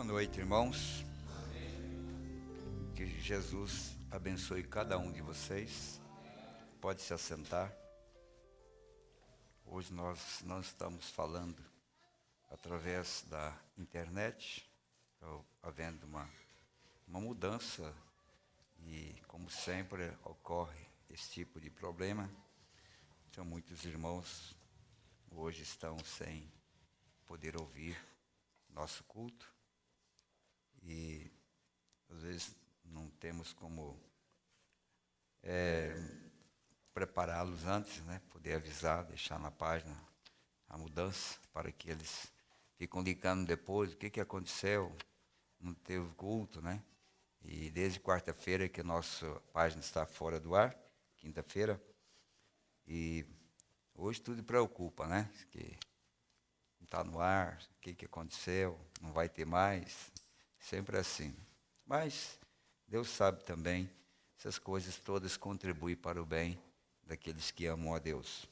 Boa noite, irmãos. Que Jesus abençoe cada um de vocês. Pode se assentar. Hoje nós não estamos falando através da internet. Está havendo uma mudança e, como sempre, ocorre esse tipo de problema. Então, muitos irmãos hoje estão sem poder ouvir nosso culto e às vezes não temos como prepará-los antes, né? Poder avisar, deixar na página a mudança, para que eles ficam ligando depois, o que aconteceu, não teve culto, né? E desde quarta-feira que a nossa página está fora do ar, quinta-feira, e hoje tudo preocupa, né? Que não está no ar, o que aconteceu, não vai ter mais, sempre assim. Mas Deus sabe também, essas coisas todas contribuem para o bem daqueles que amam a Deus.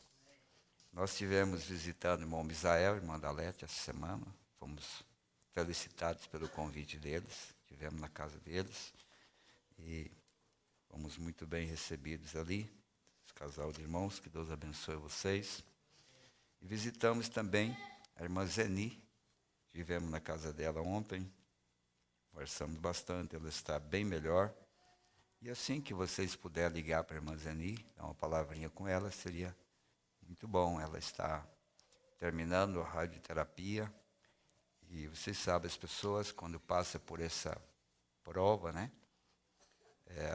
Nós estivemos visitando o irmão Misael e irmã Dalete essa semana, fomos felicitados pelo convite deles, estivemos na casa deles e fomos muito bem recebidos ali, esse casal de irmãos, que Deus abençoe vocês. E visitamos também a irmã Zeni, estivemos na casa dela ontem, conversamos bastante, ela está bem melhor. E assim que vocês puderem ligar para a irmã Zeni, dar uma palavrinha com ela, seria muito bom. Ela está terminando a radioterapia. E vocês sabem, as pessoas, quando passam por essa prova, né?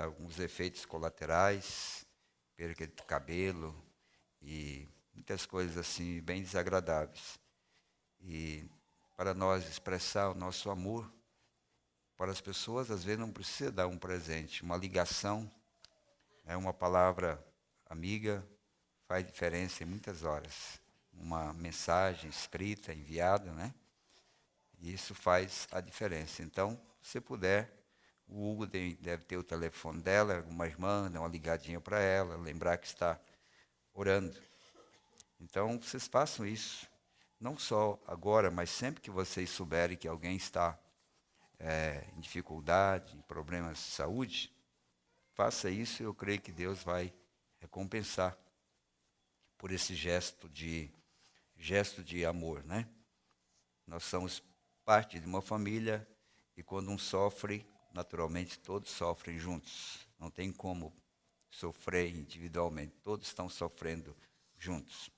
Alguns efeitos colaterais, perda de cabelo e muitas coisas assim, bem desagradáveis. E para nós expressar o nosso amor para as pessoas, às vezes não precisa dar um presente, uma ligação, uma palavra amiga faz diferença em muitas horas. Uma mensagem escrita, enviada, né? E isso faz a diferença. Então, se puder, o Hugo deve ter o telefone dela, alguma irmã, dá uma ligadinha para ela, lembrar que está orando. Então, vocês façam isso, não só agora, mas sempre que vocês souberem que alguém está em dificuldade, em problemas de saúde, faça isso e eu creio que Deus vai recompensar por esse gesto de amor, né? Nós somos parte de uma família e quando um sofre, naturalmente todos sofrem juntos. Não tem como sofrer individualmente, todos estão sofrendo juntos.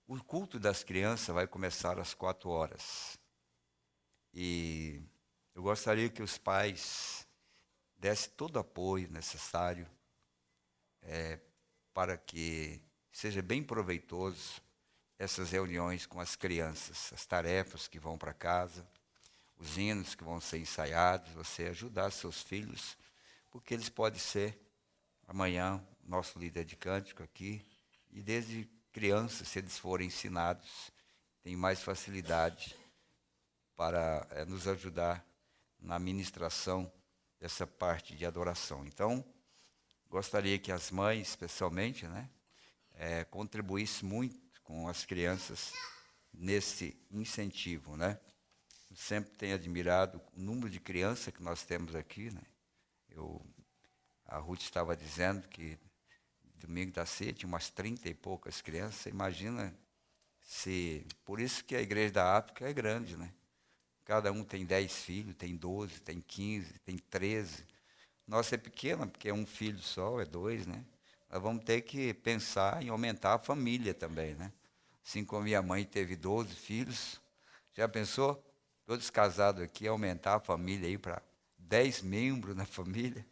O culto das crianças vai começar às 4 horas. E eu gostaria que os pais dessem todo o apoio necessário para que seja bem proveitoso essas reuniões com as crianças, as tarefas que vão para casa, os hinos que vão ser ensaiados, você ajudar seus filhos, porque eles podem ser, amanhã, nosso líder de cântico aqui, e desde crianças, se eles forem ensinados, têm mais facilidade para nos ajudar na ministração dessa parte de adoração. Então, gostaria que as mães, especialmente, né, contribuíssem muito com as crianças nesse incentivo, né? Eu sempre tenho admirado o número de crianças que nós temos aqui, né? A Ruth estava dizendo que domingo da ceia tinha umas 30 e poucas crianças. Você imagina se... Por isso que a igreja da África é grande, né? Cada um tem 10 filhos, tem 12, tem 15, tem 13. Nossa é pequena, porque é um filho só, é 2, né? Nós vamos ter que pensar em aumentar a família também, né? Assim como minha mãe teve 12 filhos, já pensou? Todos casados aqui, aumentar a família aí para 10 membros na família.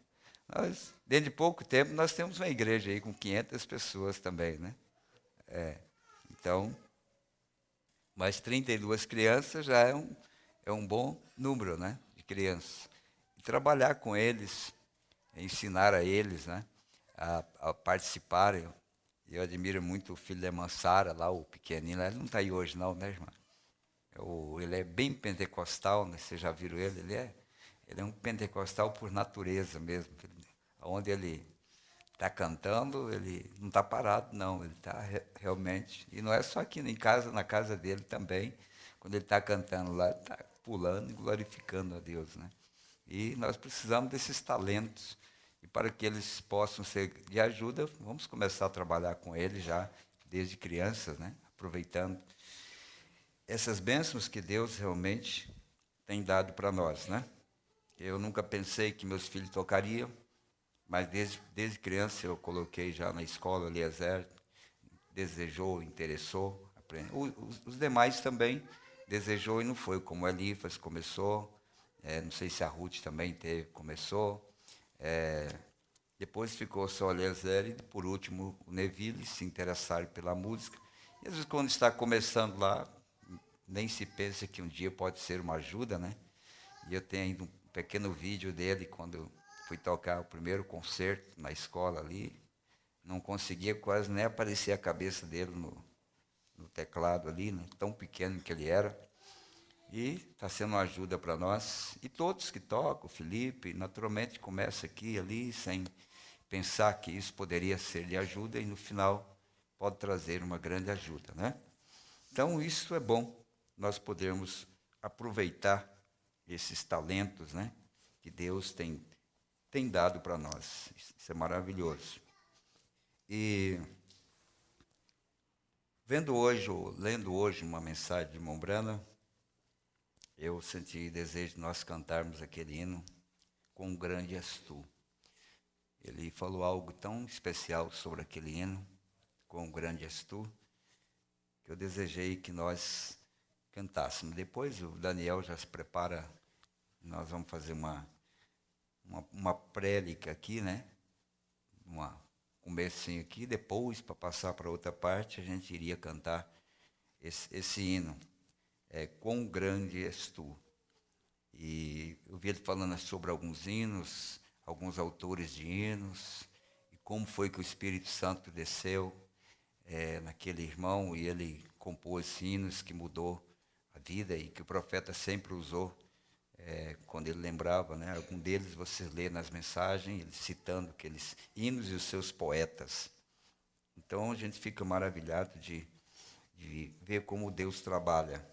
Dentro de pouco tempo, nós temos uma igreja aí com 500 pessoas também, né? Então, mais 32 crianças já é um bom número, né, de crianças. E trabalhar com eles, ensinar a eles, né, a participarem. Eu admiro muito o filho da irmã Sara, lá, o pequenininho. Ele não está aí hoje não, né, irmã? Ele é bem pentecostal, né? Vocês já viram ele? Ele é um pentecostal por natureza mesmo. Onde ele está cantando, ele não está parado, não. Ele está realmente... E não é só aqui em casa, na casa dele também. Quando ele está cantando lá, ele está pulando e glorificando a Deus, né? E nós precisamos desses talentos. E para que eles possam ser de ajuda, vamos começar a trabalhar com eles já desde crianças, né? Aproveitando essas bênçãos que Deus realmente tem dado para nós, né? Eu nunca pensei que meus filhos tocariam, mas desde criança eu coloquei já na escola, Eliezer, desejou, interessou, aprendeu. Os demais também desejou e não foi, como o Elifas começou, não sei se a Ruth também começou, depois ficou só o Eliezer e, por último, o Neville, se interessaram pela música. E às vezes, quando está começando lá, nem se pensa que um dia pode ser uma ajuda, né? E eu tenho ainda um pequeno vídeo dele, quando eu fui tocar o primeiro concerto na escola ali, não conseguia quase nem aparecer a cabeça dele no teclado ali, né? Tão pequeno que ele era. E está sendo uma ajuda para nós. E todos que tocam, o Felipe, naturalmente começa aqui e ali, sem pensar que isso poderia ser de ajuda, e no final pode trazer uma grande ajuda, né? Então, isso é bom, nós podermos aproveitar esses talentos, né, que Deus tem dado para nós. Isso é maravilhoso. E lendo hoje uma mensagem de Mombrana, eu senti desejo de nós cantarmos aquele hino, Quão Grande És Tu. Ele falou algo tão especial sobre aquele hino, Quão Grande És Tu, que eu desejei que nós cantássemos. Depois o Daniel já se prepara, nós vamos fazer uma prédica aqui, né? Um comecinho aqui, depois, para passar para outra parte, a gente iria cantar esse hino, Quão Grande És Tu. E eu vi ele falando sobre alguns hinos, alguns autores de hinos, e como foi que o Espírito Santo desceu naquele irmão e ele compôs hinos que mudou a vida e que o profeta sempre usou quando ele lembrava, né? Algum deles você lê nas mensagens, ele citando aqueles hinos e os seus poetas. Então a gente fica maravilhado de ver como Deus trabalha.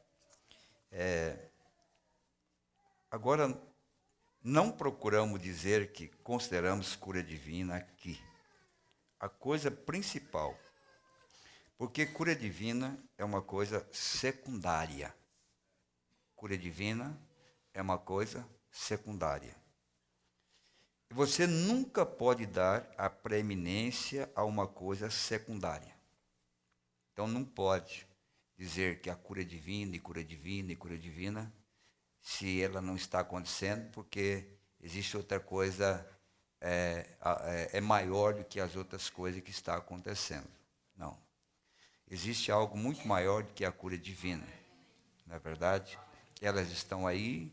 Agora, não procuramos dizer que consideramos cura divina aqui. A coisa principal, porque cura divina é uma coisa secundária. Cura divina é uma coisa secundária. E você nunca pode dar a preeminência a uma coisa secundária. Então não pode dizer que a cura é divina e cura divina e cura divina, se ela não está acontecendo, porque existe outra coisa maior do que as outras coisas que estão acontecendo. Não. Existe algo muito maior do que a cura divina. Não é verdade? Elas estão aí,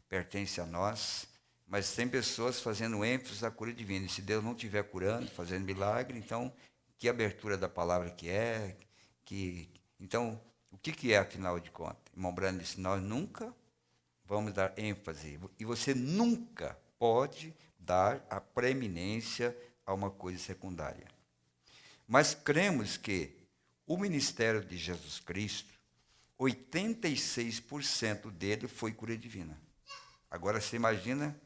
pertencem a nós, mas tem pessoas fazendo ênfase à cura divina. E se Deus não estiver curando, fazendo milagre, então, que abertura da palavra que é? Então, o que é, afinal de contas? Irmão Brando disse, nós nunca vamos dar ênfase, e você nunca pode dar a preeminência a uma coisa secundária. Mas cremos que o ministério de Jesus Cristo, 86% dele foi cura divina. Agora você imagina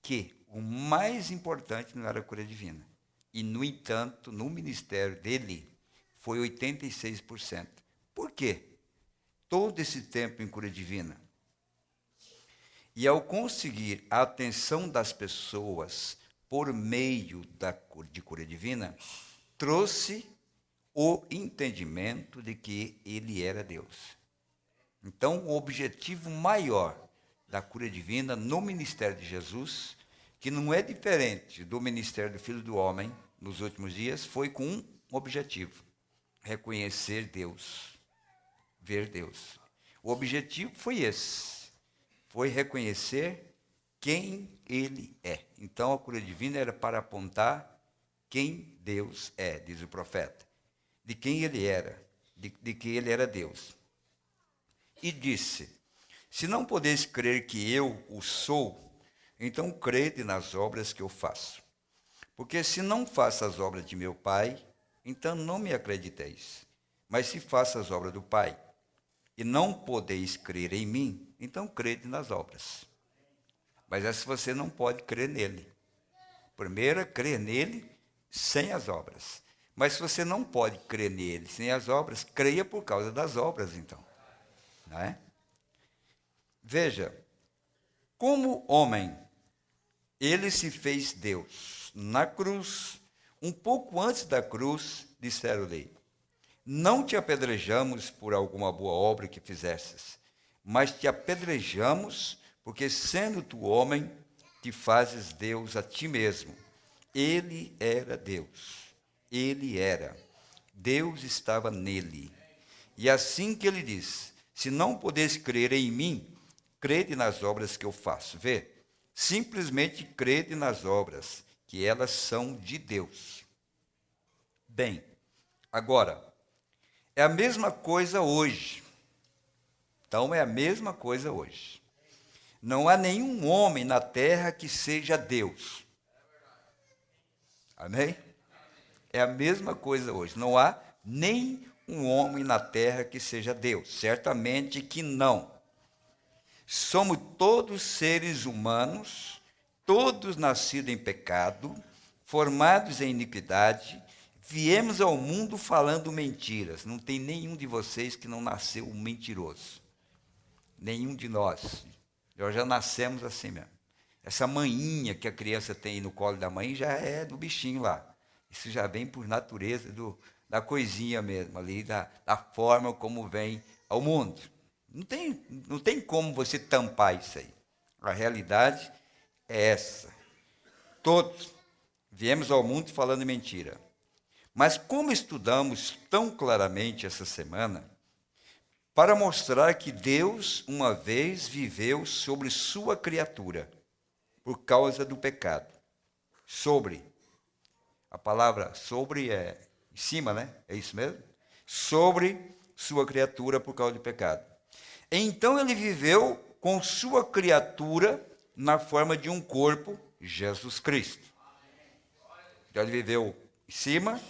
que o mais importante não era a cura divina. E, no entanto, no ministério dele, foi 86%. Por quê? Todo esse tempo em cura divina. E ao conseguir a atenção das pessoas por meio de cura divina, trouxe o entendimento de que ele era Deus. Então, o objetivo maior da cura divina no ministério de Jesus, que não é diferente do ministério do Filho do Homem nos últimos dias, foi com um objetivo: reconhecer Deus, ver Deus. O objetivo foi esse, foi reconhecer quem ele é. Então, a cura divina era para apontar quem Deus é, diz o profeta, de quem ele era, de que ele era Deus. E disse, se não podeis crer que eu o sou, então crede nas obras que eu faço. Porque se não faço as obras de meu Pai, então não me acrediteis. Mas se faço as obras do Pai, e não podeis crer em mim, então crede nas obras. Mas essa você não pode crer nele. Primeiro é crer nele sem as obras. Mas se você não pode crer nele sem as obras, creia por causa das obras, então. Não é? Veja, como homem, ele se fez Deus. Na cruz, um pouco antes da cruz, disseram-lhe: não te apedrejamos por alguma boa obra que fizesses, mas te apedrejamos porque, sendo tu homem, te fazes Deus a ti mesmo. Ele era Deus. Ele era. Deus estava nele. E assim que ele diz: se não podeis crer em mim, crede nas obras que eu faço. Vê, simplesmente crede nas obras, que elas são de Deus. Bem, agora, é a mesma coisa hoje. Então, é a mesma coisa hoje. Não há nenhum homem na terra que seja Deus. Amém? É a mesma coisa hoje. Não há nem um homem na terra que seja Deus. Certamente que não. Somos todos seres humanos, todos nascidos em pecado, formados em iniquidade, viemos ao mundo falando mentiras. Não tem nenhum de vocês que não nasceu mentiroso. Nenhum de nós. Nós já nascemos assim mesmo. Essa manhinha que a criança tem no colo da mãe já é do bichinho lá. Isso já vem por natureza da coisinha mesmo, ali, da forma como vem ao mundo. Não tem como você tampar isso aí. A realidade é essa. Todos viemos ao mundo falando mentira. Mas como estudamos tão claramente essa semana, para mostrar que Deus uma vez viveu sobre sua criatura, por causa do pecado. Sobre. A palavra sobre é em cima, né? É isso mesmo? Sobre sua criatura por causa do pecado. Então ele viveu com sua criatura na forma de um corpo, Jesus Cristo. Então ele viveu em cima,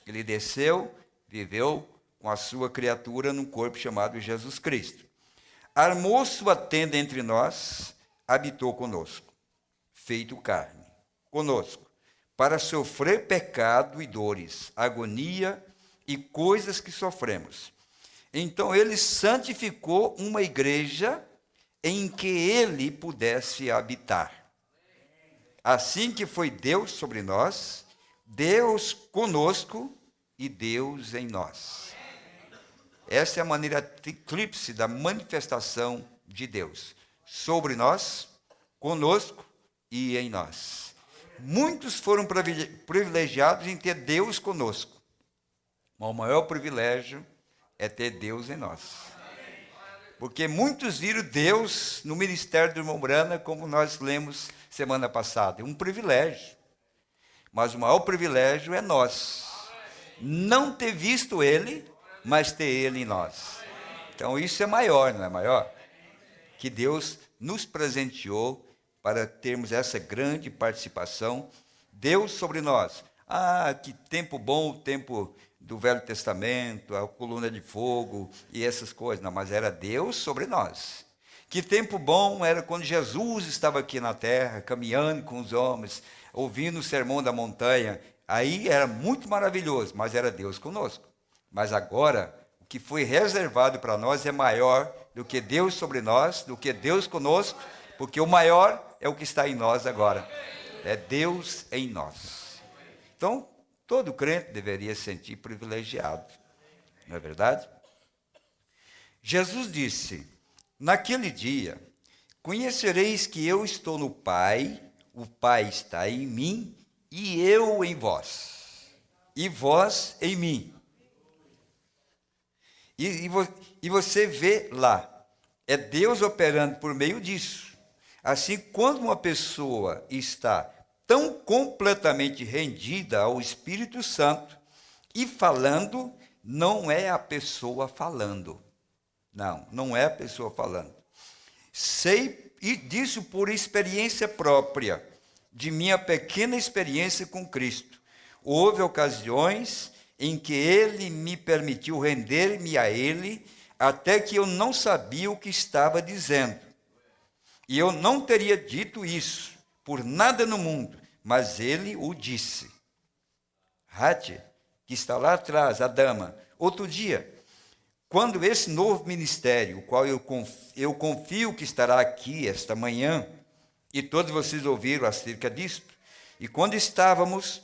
ele desceu, viveu com a sua criatura num corpo chamado Jesus Cristo. Armou sua tenda entre nós, habitou conosco, feito carne, conosco, para sofrer pecado e dores, agonia e coisas que sofremos. Então ele santificou uma igreja em que ele pudesse habitar. Assim que foi Deus sobre nós, Deus conosco e Deus em nós. Essa é a maneira tríplice da manifestação de Deus. Sobre nós, conosco e em nós. Muitos foram privilegiados em ter Deus conosco. Mas o maior privilégio é ter Deus em nós. Porque muitos viram Deus no ministério do irmão Brana, como nós lemos semana passada. É um privilégio. Mas o maior privilégio é nós. Não ter visto Ele, mas ter Ele em nós. Então isso é maior, não é maior? Que Deus nos presenteou para termos essa grande participação. Deus sobre nós. Ah, que tempo bom, o tempo do Velho Testamento, a coluna de fogo e essas coisas. Não, mas era Deus sobre nós. Que tempo bom era quando Jesus estava aqui na terra, caminhando com os homens, ouvindo o sermão da montanha. Aí era muito maravilhoso, mas era Deus conosco. Mas agora, o que foi reservado para nós é maior do que Deus sobre nós, do que Deus conosco, porque o maior é o que está em nós agora. É Deus em nós. Então, todo crente deveria se sentir privilegiado. Não é verdade? Jesus disse: naquele dia, conhecereis que eu estou no Pai, o Pai está em mim, e eu em vós, e vós em mim. E você vê lá, é Deus operando por meio disso. Assim, quando uma pessoa está tão completamente rendida ao Espírito Santo e falando, não é a pessoa falando. Não é a pessoa falando. Sei disso por experiência própria, de minha pequena experiência com Cristo. Houve ocasiões em que Ele me permitiu render-me a Ele, até que eu não sabia o que estava dizendo. E eu não teria dito isso por nada no mundo, mas ele o disse. Rate, que está lá atrás, a dama, outro dia, quando esse novo ministério, o qual eu confio que estará aqui esta manhã, e todos vocês ouviram acerca disto, e quando estávamos,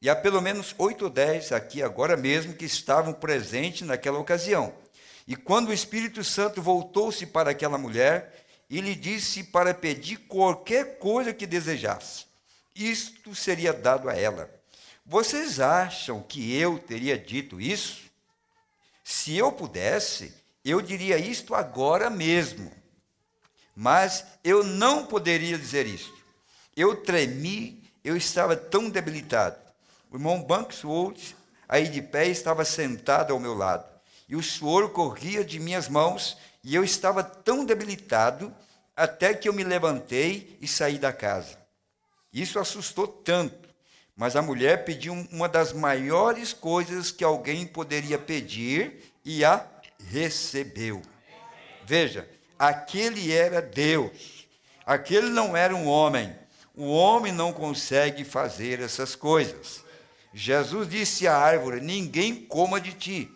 e há pelo menos 8 ou 10 aqui agora mesmo que estavam presentes naquela ocasião, e quando o Espírito Santo voltou-se para aquela mulher e lhe disse para pedir qualquer coisa que desejasse, isto seria dado a ela. Vocês acham que eu teria dito isso? Se eu pudesse, eu diria isto agora mesmo. Mas eu não poderia dizer isto. Eu tremi, eu estava tão debilitado. O irmão Bankswood, aí de pé, estava sentado ao meu lado. E o suor corria de minhas mãos, e eu estava tão debilitado, até que eu me levantei e saí da casa. Isso assustou tanto. Mas a mulher pediu uma das maiores coisas que alguém poderia pedir e a recebeu. Veja, aquele era Deus. Aquele não era um homem. O homem não consegue fazer essas coisas. Jesus disse à árvore, ninguém coma de ti.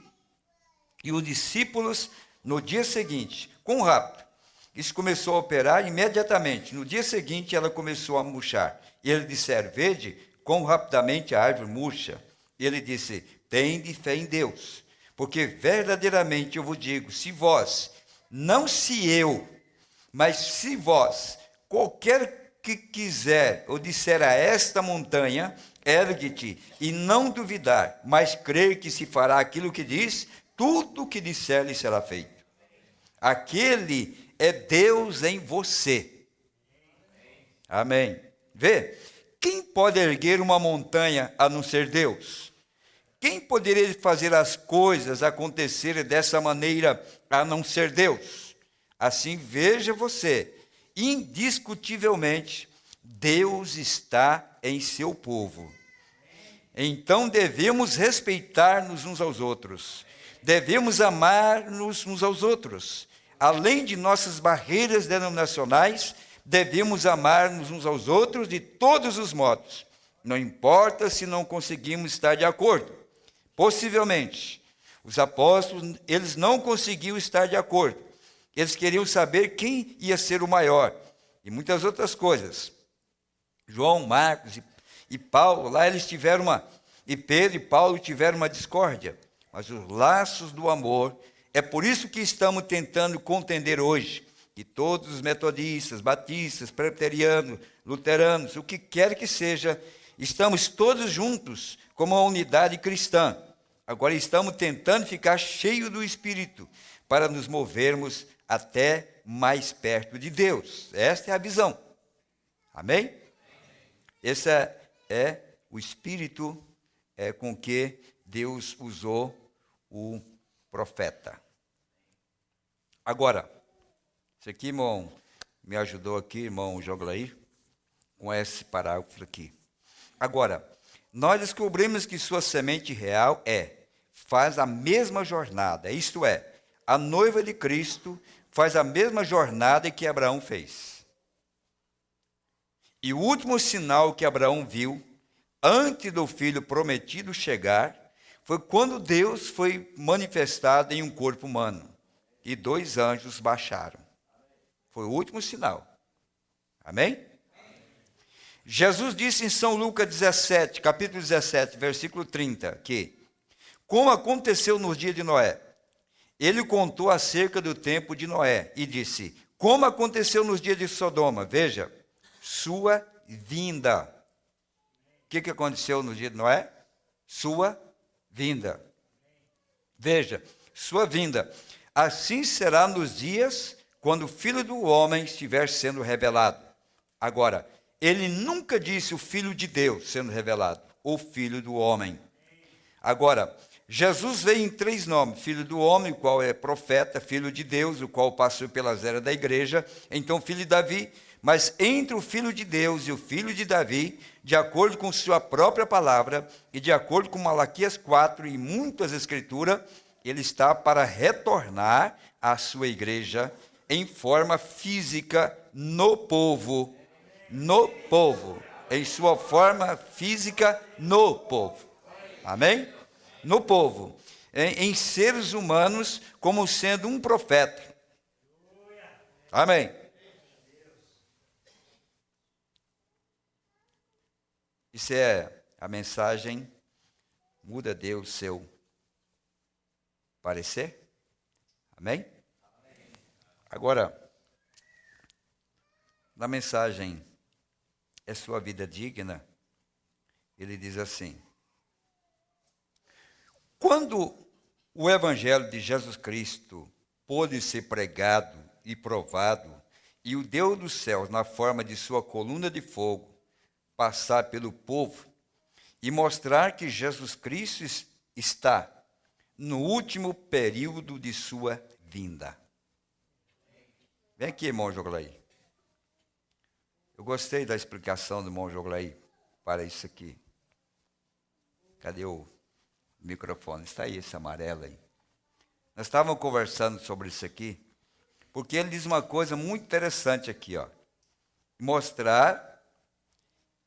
E os discípulos, no dia seguinte, quão rápido, isso começou a operar imediatamente. No dia seguinte, ela começou a murchar. E eles disseram, vede, quão rapidamente a árvore murcha. Ele disse, tende fé em Deus, porque verdadeiramente eu vos digo, se eu, mas se vós, qualquer que quiser ou disser a esta montanha, ergue-te, e não duvidar, mas crer que se fará aquilo que diz, tudo o que disser lhe será feito. Aquele é Deus em você. Amém. Vê? Quem pode erguer uma montanha a não ser Deus? Quem poderia fazer as coisas acontecerem dessa maneira a não ser Deus? Assim, veja você, indiscutivelmente, Deus está em seu povo. Então devemos respeitar-nos uns aos outros. Devemos amar-nos uns aos outros. Além de nossas barreiras denominacionais, devemos amar-nos uns aos outros de todos os modos. Não importa se não conseguimos estar de acordo. Possivelmente, os apóstolos, eles não conseguiam estar de acordo. Eles queriam saber quem ia ser o maior. E muitas outras coisas. João, Marcos e Paulo, lá eles tiveram e Pedro e Paulo tiveram uma discórdia. Mas os laços do amor, é por isso que estamos tentando contender hoje. Que todos os metodistas, batistas, presbiterianos, luteranos, o que quer que seja, estamos todos juntos como uma unidade cristã. Agora estamos tentando ficar cheios do Espírito para nos movermos até mais perto de Deus. Esta é a visão. Amém? Esse é o Espírito com que Deus usou o profeta. Agora, isso aqui, irmão, me ajudou aqui, irmão Joglair, com esse parágrafo aqui. Agora, nós descobrimos que sua semente real faz a mesma jornada, isto é, a noiva de Cristo faz a mesma jornada que Abraão fez. E o último sinal que Abraão viu, antes do filho prometido chegar, foi quando Deus foi manifestado em um corpo humano, e 2 anjos baixaram. Foi o último sinal. Amém? Jesus disse em São Lucas 17, capítulo 17, versículo 30, que, como aconteceu nos dias de Noé, ele contou acerca do tempo de Noé e disse, como aconteceu nos dias de Sodoma, veja, sua vinda. O que aconteceu no dia de Noé? Sua vinda. Veja, sua vinda. Assim será nos dias quando o Filho do Homem estiver sendo revelado. Agora, ele nunca disse o Filho de Deus sendo revelado, o Filho do Homem. Agora, Jesus veio em 3 nomes, Filho do Homem, o qual é profeta, Filho de Deus, o qual passou pelas eras da igreja, então Filho de Davi, mas entre o Filho de Deus e o Filho de Davi, de acordo com sua própria palavra, e de acordo com Malaquias 4 e muitas escrituras, ele está para retornar à sua igreja em forma física no povo, em sua forma física no povo. Amém? No povo, em seres humanos, como sendo um profeta. Amém? Isso é a mensagem, muda Deus seu parecer? Amém? Agora, na mensagem, é sua vida digna? Ele diz assim: quando o evangelho de Jesus Cristo pôde ser pregado e provado, e o Deus dos céus, na forma de sua coluna de fogo, passar pelo povo e mostrar que Jesus Cristo está no último período de sua vinda. Vem aqui, irmão Joglaí. Eu gostei da explicação do irmão Joglaí para isso aqui. Cadê o microfone? Está aí, esse amarelo aí. Nós estávamos conversando sobre isso aqui, porque ele diz uma coisa muito interessante aqui, ó. Mostrar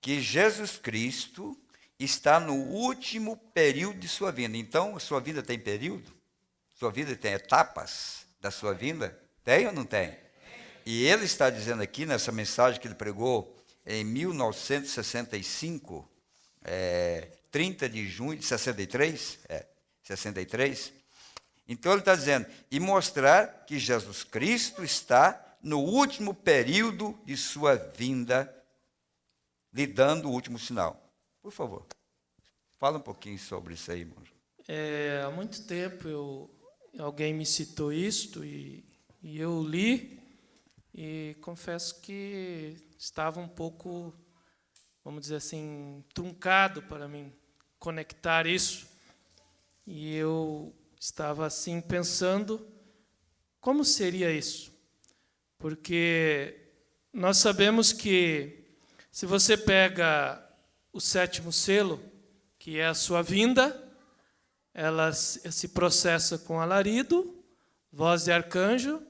que Jesus Cristo está no último período de sua vida. Então, a sua vida tem período? Sua vida tem etapas da sua vida? Tem ou não tem? E ele está dizendo aqui, nessa mensagem que ele pregou em 1965, 30 de junho de 63, 63. Então ele está dizendo, e mostrar que Jesus Cristo está no último período de sua vinda, lhe dando o último sinal. Por favor, fala um pouquinho sobre isso aí, irmão. Há muito tempo alguém me citou isto e eu li e confesso que estava um pouco, vamos dizer assim, truncado para mim conectar isso. E eu estava assim pensando como seria isso. Porque nós sabemos que se você pega o 7º selo, que é a sua vinda, ela se processa com alarido, voz de arcanjo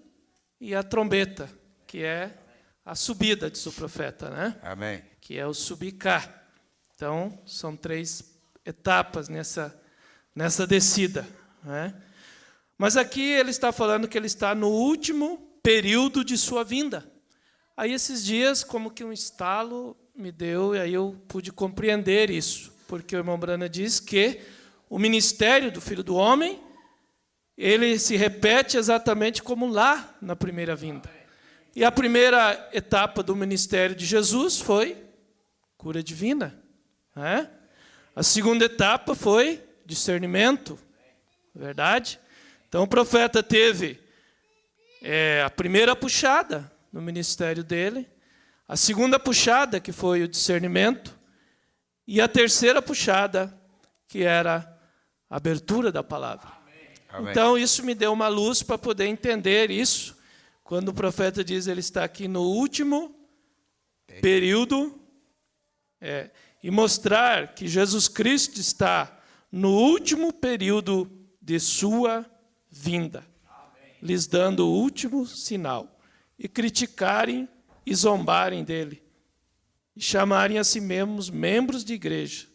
e a trombeta, que é a subida, diz o profeta, né? Amém. Que é o subir cá. Então, são 3 etapas nessa descida, né? Mas aqui ele está falando que ele está no último período de sua vinda. Aí esses dias, como que um estalo me deu, e aí eu pude compreender isso, porque o irmão Brana diz que o ministério do Filho do Homem, ele se repete exatamente como lá na primeira vinda. E a primeira etapa do ministério de Jesus foi cura divina, né? A segunda etapa foi discernimento, verdade? Então o profeta teve a primeira puxada no ministério dele, a segunda puxada, que foi o discernimento, e a terceira puxada, que era a abertura da palavra. Amém. Então, isso me deu uma luz para poder entender isso, quando o profeta diz ele está aqui no último período, e mostrar que Jesus Cristo está no último período de sua vinda, lhes dando o último sinal, e criticarem e zombarem dele, e chamarem a si mesmos membros de igreja,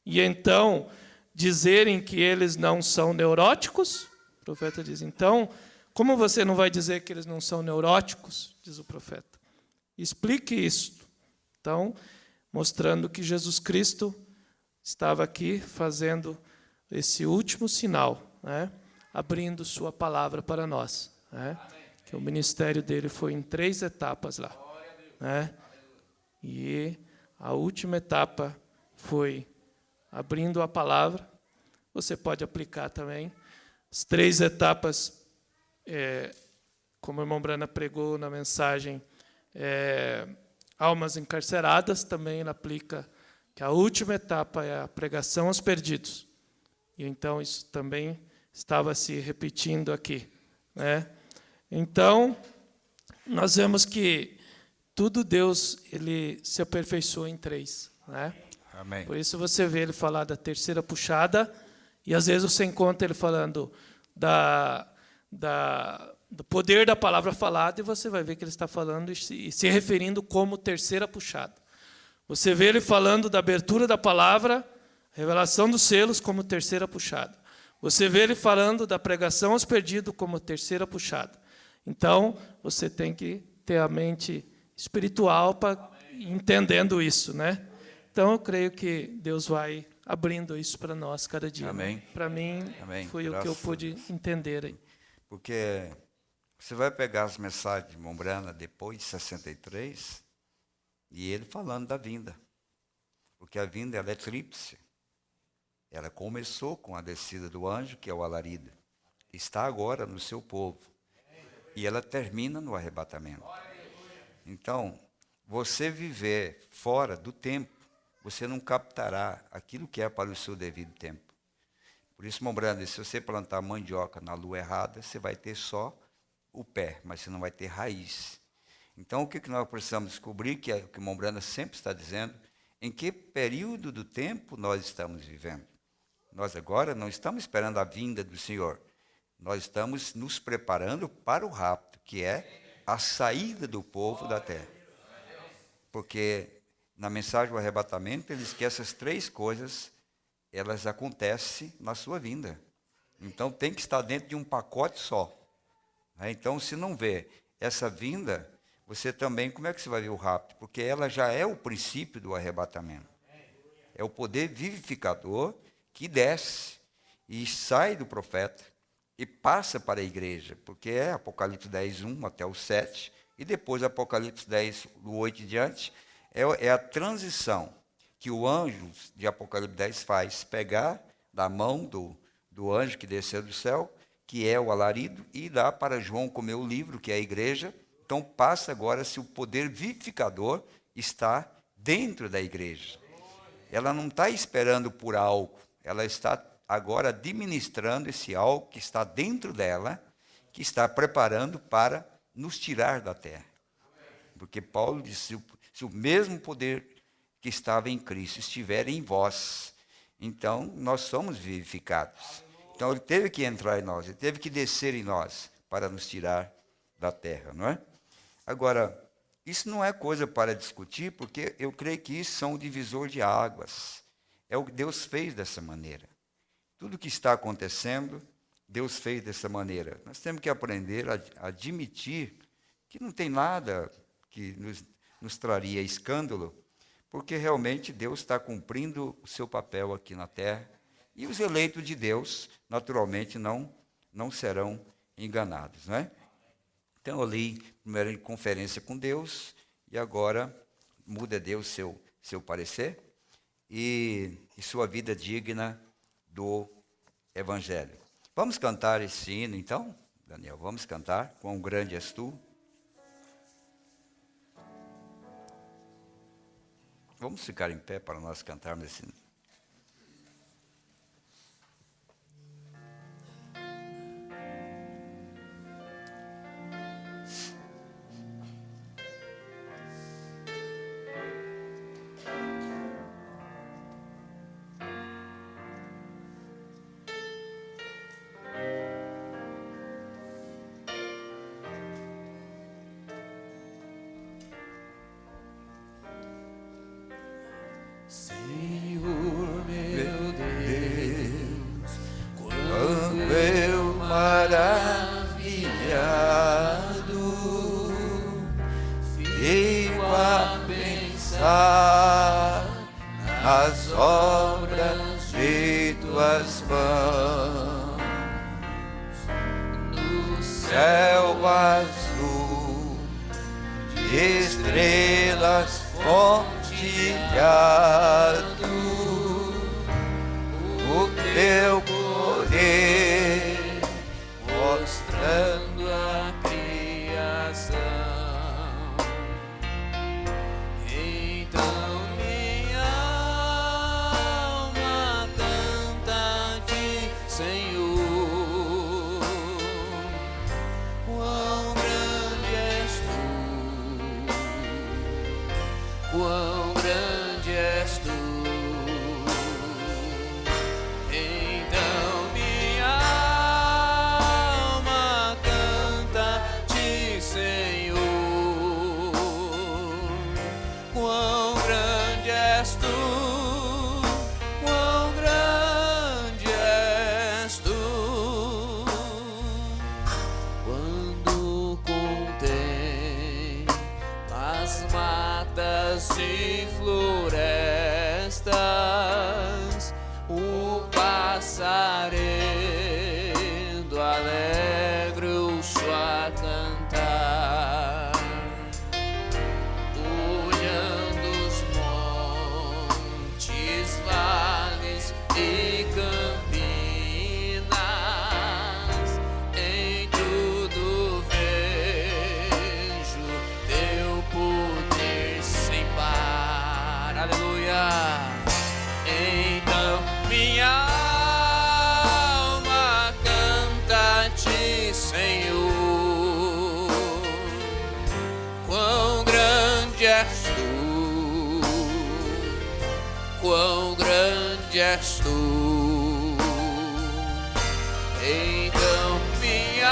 e então dizerem que eles não são neuróticos. O profeta diz, então, como você não vai dizer que eles não são neuróticos? Diz o profeta. Explique isso. Então, mostrando que Jesus Cristo estava aqui fazendo esse último sinal, né? Abrindo sua palavra para nós, né? Que o ministério dele foi em 3 etapas lá, né? E a última etapa foi abrindo a palavra. Você pode aplicar também as 3 etapas, como o irmão Brana pregou na mensagem, almas encarceradas, também ele aplica que a última etapa é a pregação aos perdidos. E então isso também estava se repetindo aqui, né? Então, nós vemos que tudo Deus, ele se aperfeiçoa em 3, né? Amém. Por isso você vê ele falar da terceira puxada E às vezes você encontra ele falando do poder da palavra falada, e você vai ver que ele está falando e se referindo como terceira puxada. Você vê ele falando da abertura da palavra, revelação dos selos como terceira puxada. Você vê ele falando da pregação aos perdidos como terceira puxada. Então, você tem que ter a mente espiritual para entendendo isso, né? Então, eu creio que Deus vai abrindo isso para nós cada dia. Amém. Né? Para mim, Amém. foi o que eu pude entender aí. Porque você vai pegar as mensagens de Mombrana depois de 63, e ele falando da vinda. Porque a vinda ela é tríplice. Ela começou com a descida do anjo, que é o alarido. Está agora no seu povo. E ela termina no arrebatamento. Então, você viver fora do tempo, você não captará aquilo que é para o seu devido tempo. Por isso, Mombrana, se você plantar mandioca na lua errada, você vai ter só o pé, mas você não vai ter raiz. Então, o que nós precisamos descobrir, que é o que Mombrana sempre está dizendo, em que período do tempo nós estamos vivendo. Nós agora não estamos esperando a vinda do Senhor. Nós estamos nos preparando para o rapto, que é a saída do povo da terra. Porque na mensagem do arrebatamento, ele diz que essas três coisas, elas acontecem na sua vinda. Então, tem que estar dentro de um pacote só. Então, se não vê essa vinda, você também, como é que você vai ver o rapto? Porque ela já é o princípio do arrebatamento. É o poder vivificador que desce e sai do profeta e passa para a igreja, porque é Apocalipse 10, 1 até o 7, e depois Apocalipse 10, do 8 em diante, é a transição que o anjo de Apocalipse 10 faz, pegar da mão do anjo que desceu do céu, que é o alarido, e dá para João comer o livro, que é a igreja. Então passa agora se o poder vivificador está dentro da igreja. Ela não está esperando por algo, ela está agora administrando esse algo que está dentro dela, que está preparando para nos tirar da terra. Porque Paulo disse, se o mesmo poder que estava em Cristo estiver em vós, então nós somos vivificados. Então ele teve que entrar em nós, ele teve que descer em nós para nos tirar da terra, não é? Agora, isso não é coisa para discutir, porque eu creio que isso são o divisor de águas. É o que Deus fez dessa maneira. Tudo que está acontecendo, Deus fez dessa maneira. Nós temos que aprender a admitir que não tem nada que nos traria escândalo, porque realmente Deus está cumprindo o seu papel aqui na terra, e os eleitos de Deus, naturalmente, não serão enganados, não é? Então, eu li primeiro em conferência com Deus, e agora muda Deus seu parecer, e sua vida digna do Evangelho. Vamos cantar esse hino, então, Daniel? Vamos cantar, Quão Grande És Tu. Vamos ficar em pé para nós cantarmos esse hino. Senhor meu Deus, quando eu maravilhado fico a pensar nas obras de tuas mãos, no céu azul de estrelas pontilhado, o teu poder mostrando a criação. Então minha alma canta a ti, Senhor. Quão grande és tu, quão grande és tu. Então a cantar, olhando os montes, vales e campinas, em tudo vejo teu poder sem par. Aleluia. Então minha alma canta-te, Senhor. Quão grande és tu, quão grande és tu. Então minha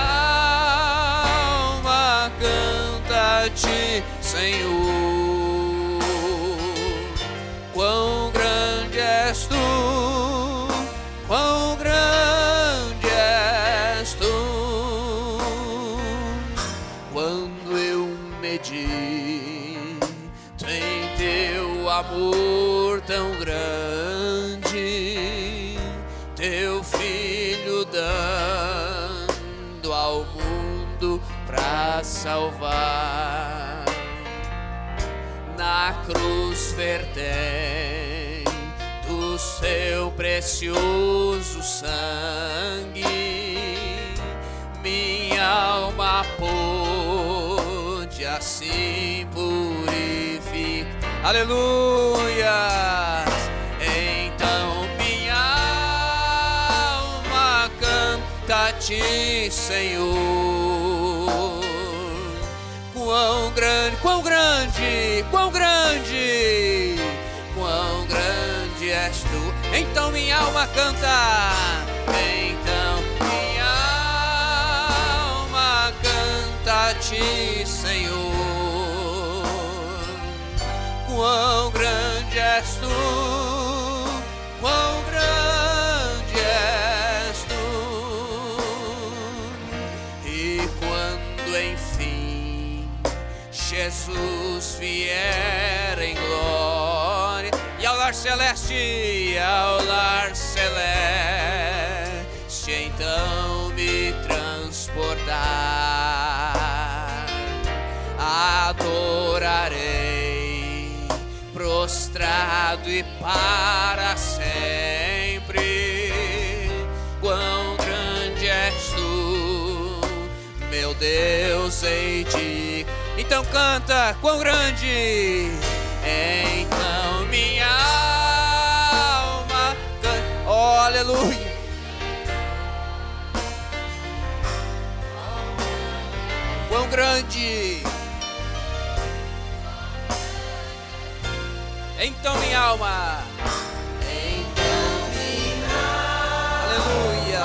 alma canta-te, Senhor. Quão grande és tu, quão grande és tu. Quando eu medito em teu amor tão grande, teu filho dando ao mundo pra salvar, na cruz vertém do seu precioso sangue, minha alma pôde assim purificar. Aleluia! Então minha alma canta-te, Senhor. Quão grande, quão grande, quão grande, quão grande és tu. Então minha alma canta, então minha alma canta-te, Senhor. Quão grande és tu, quão grande és tu. E quando enfim Jesus vier em glória, e ao lar celeste, ao lar celeste, então me transportar, adorarei prostrado e para sempre. Quão grande és tu, meu Deus, hei de. Então canta, quão grande. Então minha alma canta, oh, aleluia. Quão grande. Então minha alma, então minha aleluia,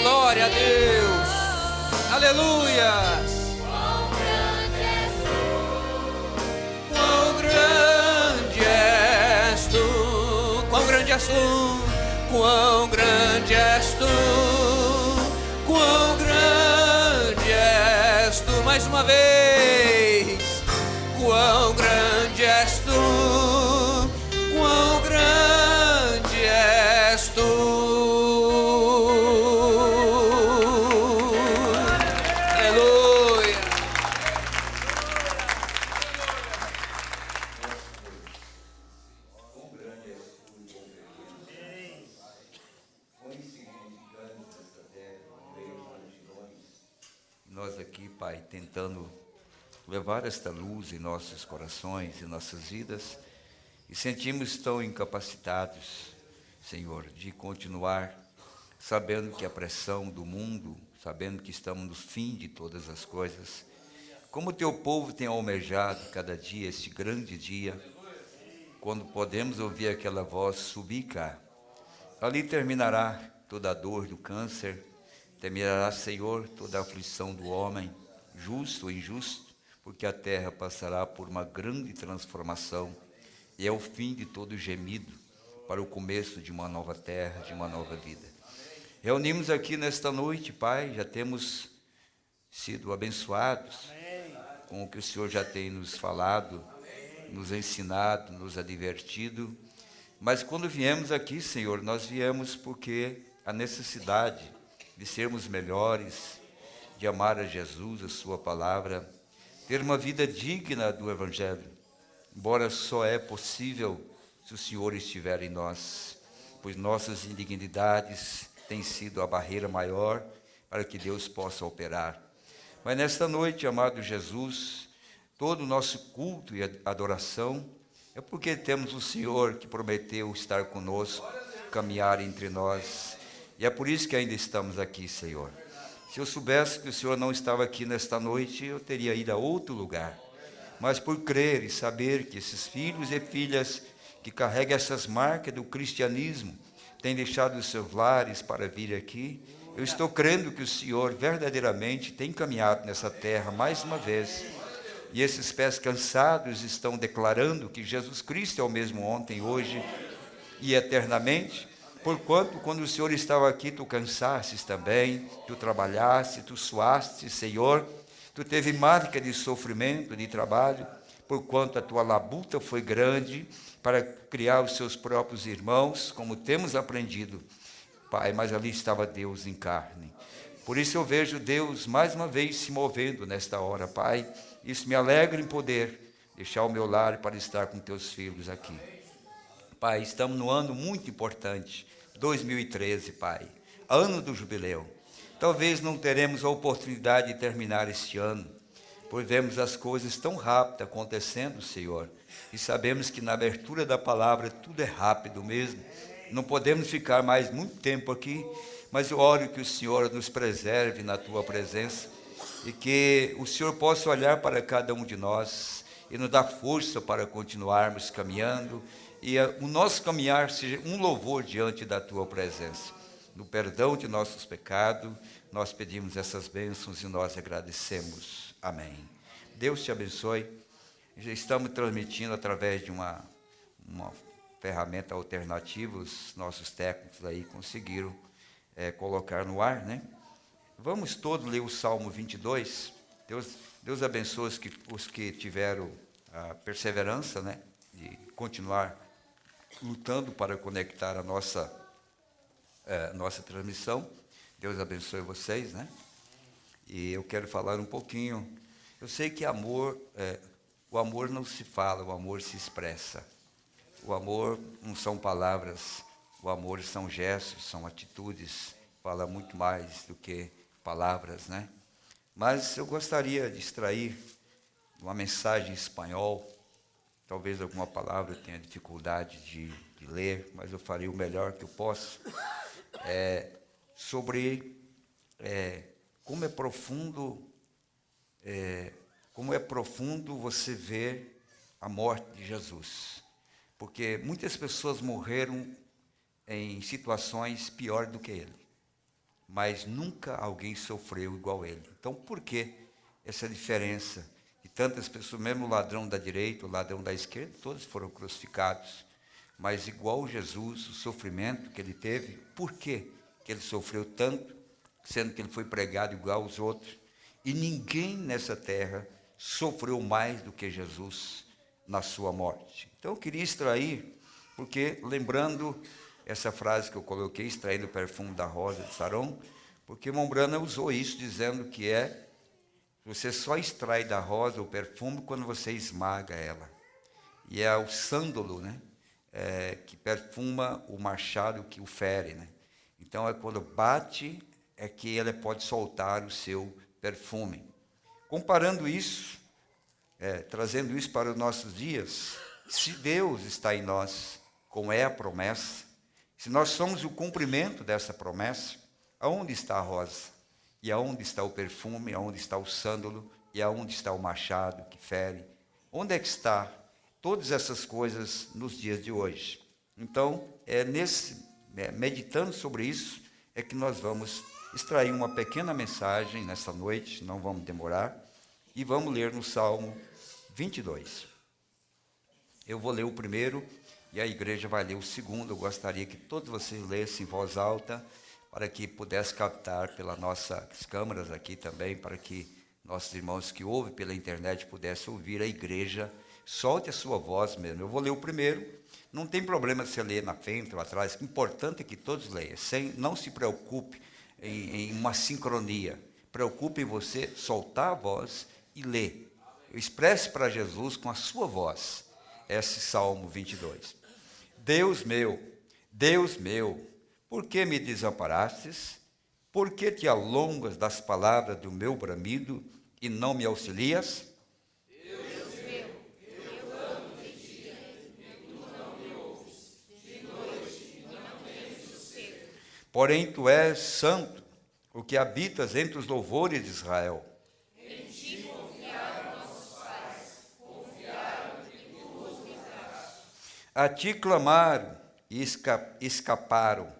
glória a Deus, aleluia. Quão grande és tu, quão grande és tu, quão grande és tu, quão grande és tu, mais uma vez. Quão grande és tu, quão grande és tu. Aleluia. Quão grande és tu, quão pequeno. Quão insignificantes esta terra, no meio das multidões. Nós aqui, Pai, tentando levar esta luz em nossos corações e nossas vidas, e sentimos tão incapacitados, Senhor, de continuar, sabendo que a pressão do mundo, sabendo que estamos no fim de todas as coisas, como o teu povo tem almejado cada dia, este grande dia, quando podemos ouvir aquela voz subir cá. Ali terminará toda a dor do câncer, terminará, Senhor, toda a aflição do homem, justo ou injusto, porque a terra passará por uma grande transformação e é o fim de todo gemido para o começo de uma nova terra, de uma nova vida. Reunimos aqui nesta noite, Pai, já temos sido abençoados com o que o Senhor já tem nos falado, nos ensinado, nos advertido, mas quando viemos aqui, Senhor, nós viemos porque a necessidade de sermos melhores, de amar a Jesus, a sua palavra, ter uma vida digna do Evangelho, embora só é possível se o Senhor estiver em nós, pois nossas indignidades têm sido a barreira maior para que Deus possa operar. Mas nesta noite, amado Jesus, todo o nosso culto e adoração é porque temos o Senhor que prometeu estar conosco, caminhar entre nós, e é por isso que ainda estamos aqui, Senhor. Se eu soubesse que o Senhor não estava aqui nesta noite, eu teria ido a outro lugar. Mas por crer e saber que esses filhos e filhas que carregam essas marcas do cristianismo têm deixado os seus lares para vir aqui, eu estou crendo que o Senhor verdadeiramente tem caminhado nessa terra mais uma vez. E esses pés cansados estão declarando que Jesus Cristo é o mesmo ontem, hoje e eternamente. Porquanto, quando o Senhor estava aqui, tu cansastes também, tu trabalhaste, tu suaste, Senhor, tu teve marca de sofrimento, de trabalho, porquanto a tua labuta foi grande para criar os seus próprios irmãos, como temos aprendido, Pai, mas ali estava Deus em carne. Por isso eu vejo Deus mais uma vez se movendo nesta hora, Pai. Isso me alegra em poder deixar o meu lar para estar com teus filhos aqui. Pai, estamos no ano muito importante, 2013, Pai, ano do jubileu. Talvez não teremos a oportunidade de terminar este ano, pois vemos as coisas tão rápido acontecendo, Senhor, e sabemos que na abertura da palavra tudo é rápido mesmo. Não podemos ficar mais muito tempo aqui, mas eu oro que o Senhor nos preserve na tua presença e que o Senhor possa olhar para cada um de nós e nos dar força para continuarmos caminhando e o nosso caminhar seja um louvor diante da tua presença. No perdão de nossos pecados, nós pedimos essas bênçãos e nós agradecemos. Amém. Deus te abençoe. Já estamos transmitindo através de uma ferramenta alternativa, os nossos técnicos aí conseguiram colocar no ar, né? Vamos todos ler o Salmo 22. Deus abençoe os que tiveram a perseverança, né, de continuar lutando para conectar a nossa transmissão. Deus abençoe vocês, né? E eu quero falar um pouquinho. Eu sei que o amor não se fala, o amor se expressa. O amor não são palavras, o amor são gestos, são atitudes, fala muito mais do que palavras, né? Mas eu gostaria de extrair uma mensagem em espanhol, talvez alguma palavra eu tenha dificuldade de ler, mas eu farei o melhor que eu posso, sobre como é profundo você ver a morte de Jesus. Porque muitas pessoas morreram em situações piores do que ele, mas nunca alguém sofreu igual ele. Então, por que essa diferença? E tantas pessoas, mesmo o ladrão da direita, o ladrão da esquerda, todos foram crucificados, mas igual Jesus, o sofrimento que ele teve, por que ele sofreu tanto, sendo que ele foi pregado igual aos outros? E ninguém nessa terra sofreu mais do que Jesus na sua morte. Então eu queria extrair, porque lembrando essa frase que eu coloquei, extraindo o perfume da rosa de Saron, porque Mombrana usou isso dizendo que você só extrai da rosa o perfume quando você esmaga ela. E é o sândalo, né, que perfuma o machado que o fere, né? Então é quando bate que ela pode soltar o seu perfume. Comparando isso, trazendo isso para os nossos dias, se Deus está em nós, como é a promessa, se nós somos o cumprimento dessa promessa, aonde está a rosa? E aonde está o perfume? Aonde está o sândalo? E aonde está o machado que fere? Onde é que está todas essas coisas nos dias de hoje? Então, meditando sobre isso, é que nós vamos extrair uma pequena mensagem nessa noite, não vamos demorar, e vamos ler no Salmo 22. Eu vou ler o primeiro e a igreja vai ler o segundo. Eu gostaria que todos vocês lessem em voz alta, para que pudesse captar pelas nossas câmeras aqui também, para que nossos irmãos que ouvem pela internet pudessem ouvir a igreja. Solte a sua voz mesmo. Eu vou ler o primeiro. Não tem problema se você ler na frente ou atrás. O importante é que todos leiam. Não se preocupe em uma sincronia. preocupe em você soltar a voz e ler. Expresse para Jesus com a sua voz esse Salmo 22. Deus meu, por que me desamparastes? Por que te alongas das palavras do meu bramido e não me auxilias? Deus meu, eu amo de dia, e tu não me ouves, de noite não tenho sossego. Porém tu és santo, o que habitas entre os louvores de Israel. Em ti confiaram nossos pais, confiaram e tu os livraste. A ti clamaram e escaparam,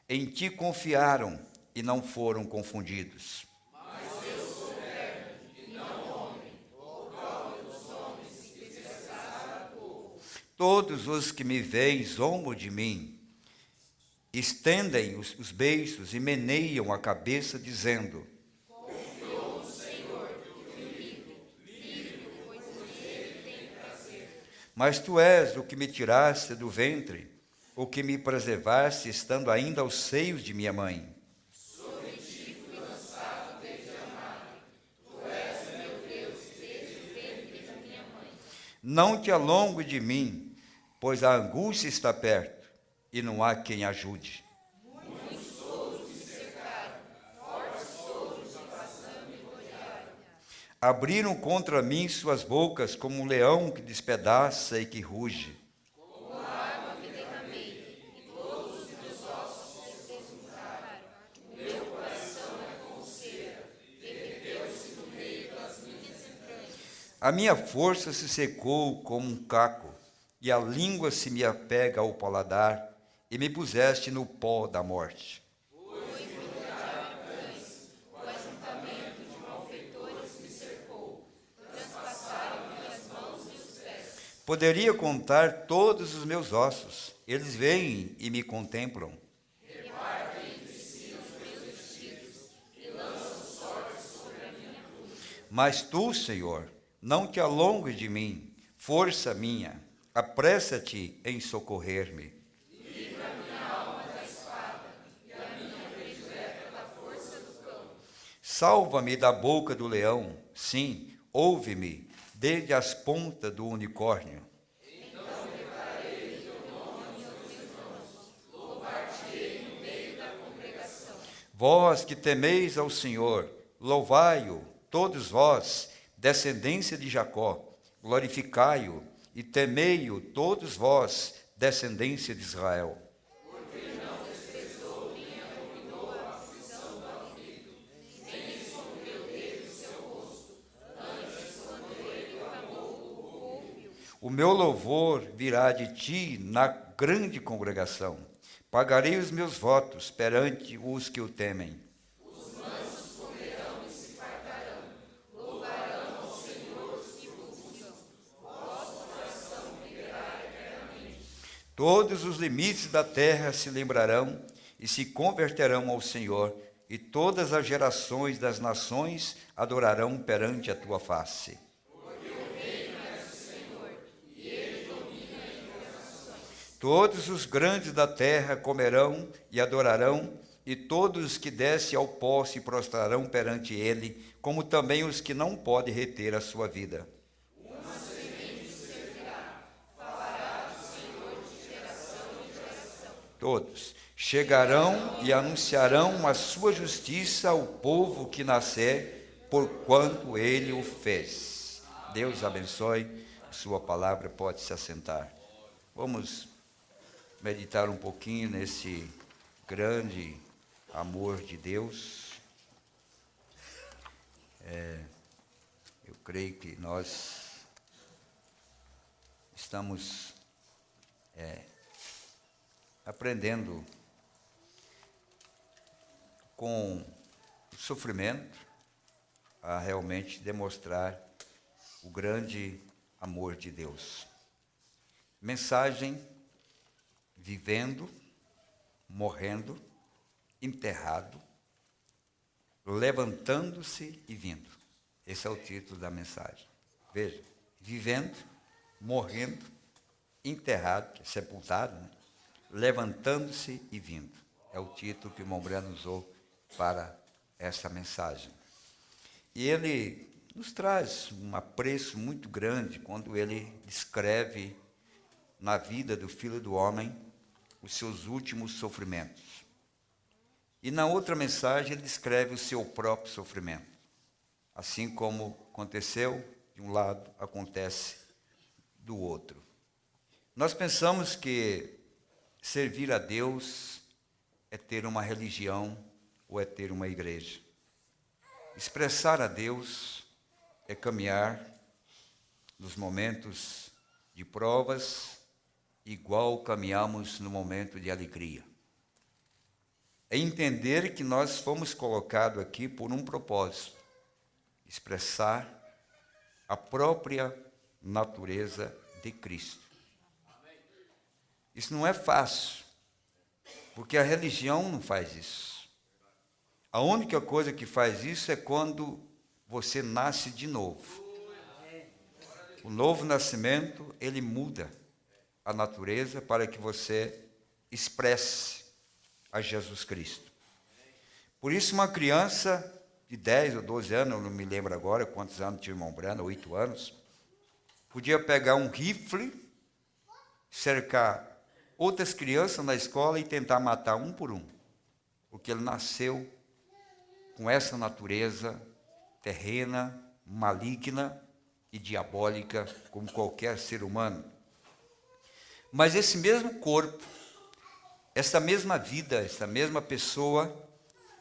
em ti confiaram e não foram confundidos. Mas eu sou verme e não homem, o próprio dos homens que desprezara o povo. Todos os que me veem zombam de mim, estendem os beiços e meneiam a cabeça, dizendo: Confiou no Senhor e o livre, pois nele tem prazer. Mas tu és o que me tiraste do ventre, o que me preservaste estando ainda aos seios de minha mãe. Sobre ti fui lançado desde a madre, tu és meu Deus desde o ventre da minha mãe. Não te alongue de mim, pois a angústia está perto, e não há quem ajude. Muitos touros me cercaram, fortes touros de Bazã me rodearam. Abriram contra mim suas bocas como um leão que despedaça e que ruge. Como água me derramei, e todos os meus ossos se desnudaram. O meu coração é como cera, derreteu-se no meio das minhas entranhas. A minha força se secou como um caco, e a língua se me apega ao paladar, e me puseste no pó da morte. Pois me rodearam cães, o ajuntamento de malfeitores me cercou, transpassaram-me as mãos e os pés. Poderia contar todos os meus ossos, eles vêm e me contemplam. Repartem entre si os meus vestidos e lançam sortes sobre a minha cruz. Mas tu, Senhor, não te alongues de mim, força minha, apressa-te em socorrer-me. Livra minha alma da espada e a minha predileta da força do cão. Salva-me da boca do leão, sim, ouve-me, desde as pontas do unicórnio. Então declarei o teu nome aos meus irmãos, louvar-te-ei no meio da congregação. Vós que temeis ao Senhor, louvai-o, todos vós, descendência de Jacó, glorificai-o e temei-o, todos vós, descendência de Israel. Porque não desprezou nem abominou a aflição do aflito, nem escondeu dele o seu rosto. Antes, quando ele clamou, o ouviu. O meu louvor virá de ti na grande congregação. Pagarei os meus votos perante os que o temem. Os mansos comerão e se fartarão, louvarão ao Senhor os que o buscam. Vosso coração viverá eternamente. Todos os limites da terra se lembrarão e se converterão ao Senhor, e todas as gerações das nações adorarão perante a tua face. Porque o reino é do Senhor, e ele domina entre as nações. Todos os grandes da terra comerão e adorarão, e todos os que descem ao pó se prostrarão perante ele, como também os que não podem reter a sua vida. Uma semente o servirá, falará do Senhor de geração em geração. Todos chegarão e anunciarão a sua justiça ao povo que nascer, porquanto ele o fez. Deus abençoe, sua palavra pode se assentar. Vamos meditar um pouquinho nesse grande amor de Deus. Eu creio que nós estamos aprendendo com o sofrimento a realmente demonstrar o grande amor de Deus. Mensagem: vivendo, morrendo, enterrado, levantando-se e vindo. Esse é o título da mensagem. Veja, vivendo, morrendo, enterrado, sepultado, né? Levantando-se e vindo. É o título que o irmão Breno usou para essa mensagem. E ele nos traz um apreço muito grande quando ele descreve na vida do Filho do Homem os seus últimos sofrimentos. E na outra mensagem ele descreve o seu próprio sofrimento. Assim como aconteceu de um lado, acontece do outro. Nós pensamos que servir a Deus é ter uma religião ou é ter uma igreja. Expressar a Deus é caminhar nos momentos de provas, igual caminhamos no momento de alegria. É entender que nós fomos colocados aqui por um propósito, expressar a própria natureza de Cristo. Isso não é fácil, porque a religião não faz isso. A única coisa que faz isso é quando você nasce de novo. O novo nascimento, ele muda a natureza para que você expresse a Jesus Cristo. Por isso, uma criança de 10 ou 12 anos, eu não me lembro agora quantos anos tinha o irmão Brando, 8 anos, podia pegar um rifle, cercar outras crianças na escola e tentar matar um por um, porque ele nasceu com essa natureza terrena, maligna e diabólica, como qualquer ser humano. Mas esse mesmo corpo, essa mesma vida, essa mesma pessoa,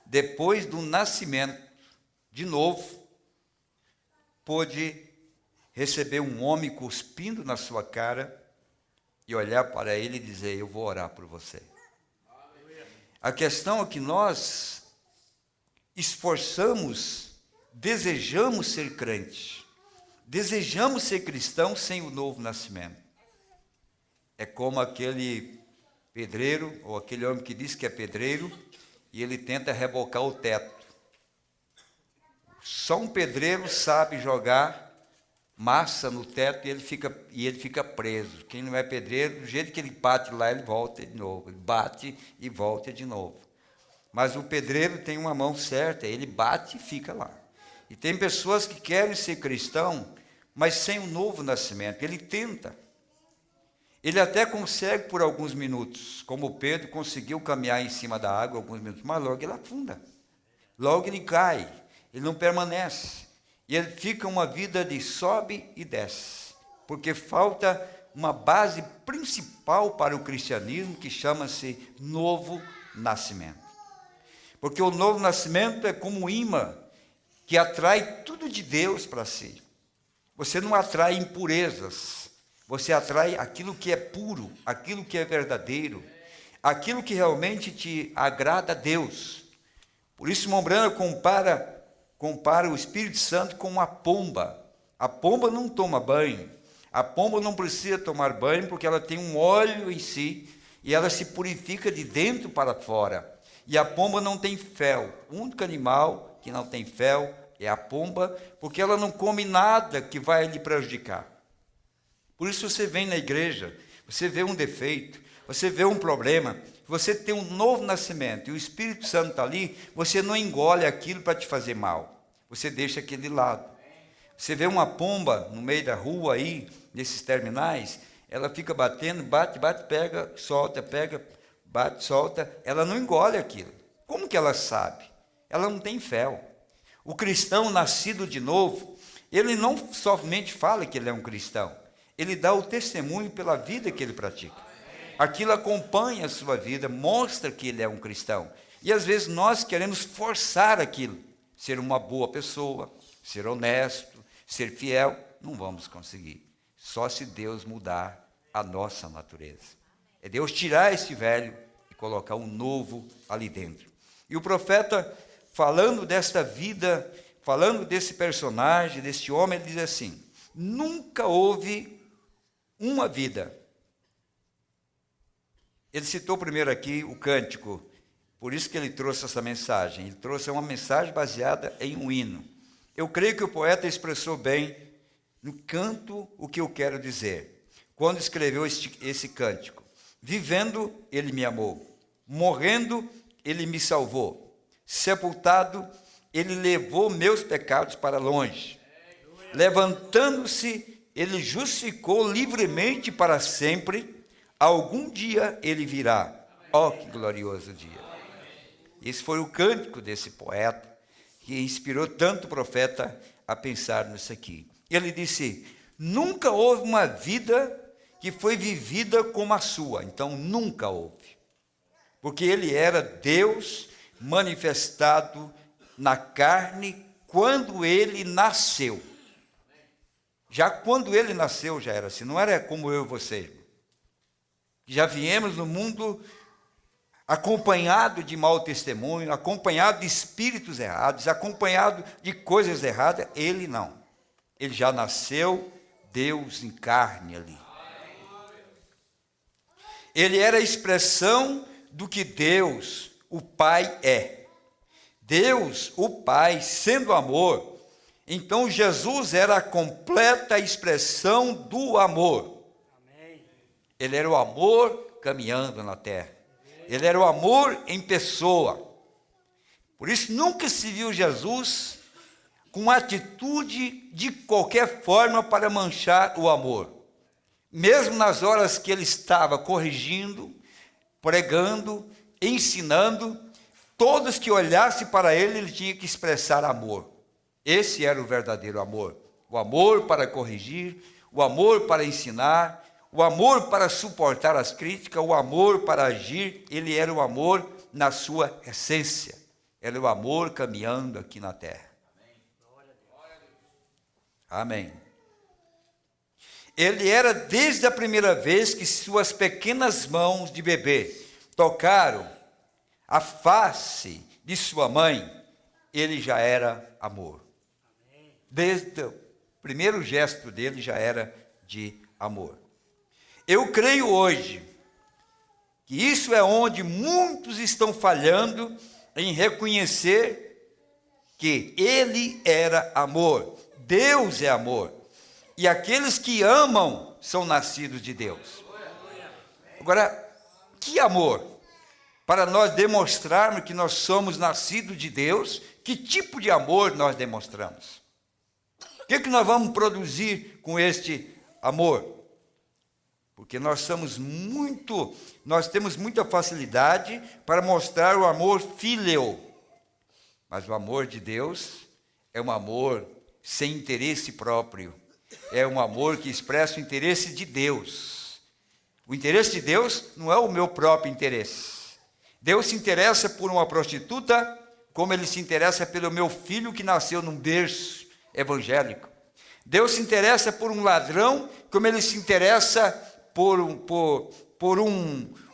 depois do nascimento, de novo, pôde receber um homem cuspindo na sua cara e olhar para ele e dizer: eu vou orar por você. A questão é que nós esforçamos, desejamos ser crente, desejamos ser cristão sem o novo nascimento. É como aquele pedreiro, ou aquele homem que diz que é pedreiro, e ele tenta rebocar o teto. Só um pedreiro sabe jogar massa no teto e ele fica preso. Quem não é pedreiro, do jeito que ele bate lá, ele volta de novo. Ele bate e volta de novo. Mas o pedreiro tem uma mão certa, ele bate e fica lá. E tem pessoas que querem ser cristão, mas sem um novo nascimento. Ele tenta. Ele até consegue por alguns minutos, como Pedro conseguiu caminhar em cima da água alguns minutos, mas logo ele afunda. Logo ele cai, ele não permanece. E ele fica uma vida de sobe e desce, porque falta uma base principal para o cristianismo que chama-se novo nascimento. Porque o novo nascimento é como um imã que atrai tudo de Deus para si. Você não atrai impurezas, você atrai aquilo que é puro, aquilo que é verdadeiro, aquilo que realmente te agrada a Deus. Por isso, Mombrana compara o Espírito Santo com uma pomba. A pomba não toma banho, a pomba não precisa tomar banho porque ela tem um óleo em si e ela se purifica de dentro para fora. E a pomba não tem fel. O único animal que não tem fel é a pomba, porque ela não come nada que vai lhe prejudicar. Por isso você vem na igreja, você vê um defeito, você vê um problema, você tem um novo nascimento e o Espírito Santo está ali, você não engole aquilo para te fazer mal. Você deixa aquilo de lado. Você vê uma pomba no meio da rua aí, nesses terminais, ela fica batendo, bate, pega, solta, pega, bate, solta, ela não engole aquilo. Como que ela sabe? Ela não tem fel. O cristão nascido de novo, ele não somente fala que ele é um cristão, ele dá o testemunho pela vida que ele pratica. Aquilo acompanha a sua vida, mostra que ele é um cristão. E às vezes nós queremos forçar aquilo, ser uma boa pessoa, ser honesto, ser fiel, não vamos conseguir. Só se Deus mudar a nossa natureza. É Deus tirar esse velho e colocar um novo ali dentro. E o profeta, falando desta vida, falando desse personagem, desse homem, ele diz assim: nunca houve uma vida. Ele citou primeiro aqui o cântico, por isso que ele trouxe essa mensagem. Ele trouxe uma mensagem baseada em um hino. Eu creio que o poeta expressou bem no canto o que eu quero dizer, quando escreveu esse cântico. Vivendo, ele me amou. Morrendo, ele me salvou. Sepultado, ele levou meus pecados para longe. Levantando-se, ele justificou livremente para sempre. Algum dia ele virá. Oh, que glorioso dia. Esse foi o cântico desse poeta, que inspirou tanto o profeta a pensar nisso aqui. Ele disse: nunca houve uma vida que foi vivida como a sua. Então, nunca houve. Porque ele era Deus manifestado na carne quando ele nasceu. Já quando ele nasceu já era assim, não era como eu e você. Já viemos no mundo acompanhado de mau testemunho, acompanhado de espíritos errados, acompanhado de coisas erradas. Ele não. Ele já nasceu Deus em carne ali. Ele era a expressão do que Deus, o Pai, é. Deus, o Pai, sendo amor, então Jesus era a completa expressão do amor. Ele era o amor caminhando na terra. Ele era o amor em pessoa. Por isso nunca se viu Jesus com atitude de qualquer forma para manchar o amor. Mesmo nas horas que ele estava corrigindo, pregando, ensinando, todos que olhassem para ele, ele tinha que expressar amor. Esse era o verdadeiro amor. O amor para corrigir, o amor para ensinar, o amor para suportar as críticas, o amor para agir. Ele era o amor na sua essência. Era o amor caminhando aqui na terra. Amém. Ele era desde a primeira vez que suas pequenas mãos de bebê tocaram a face de sua mãe, ele já era amor. Desde o primeiro gesto dele já era de amor. Eu creio hoje que isso é onde muitos estão falhando em reconhecer que ele era amor. Deus é amor. E aqueles que amam são nascidos de Deus. Agora, que amor? Para nós demonstrarmos que nós somos nascidos de Deus, que tipo de amor nós demonstramos? O que nós vamos produzir com este amor? Porque nós temos muita facilidade para mostrar o amor filial. Mas o amor de Deus é um amor sem interesse próprio. É um amor que expressa o interesse de Deus. O interesse de Deus não é o meu próprio interesse. Deus se interessa por uma prostituta, como ele se interessa pelo meu filho que nasceu num berço evangélico. Deus se interessa por um ladrão, como ele se interessa por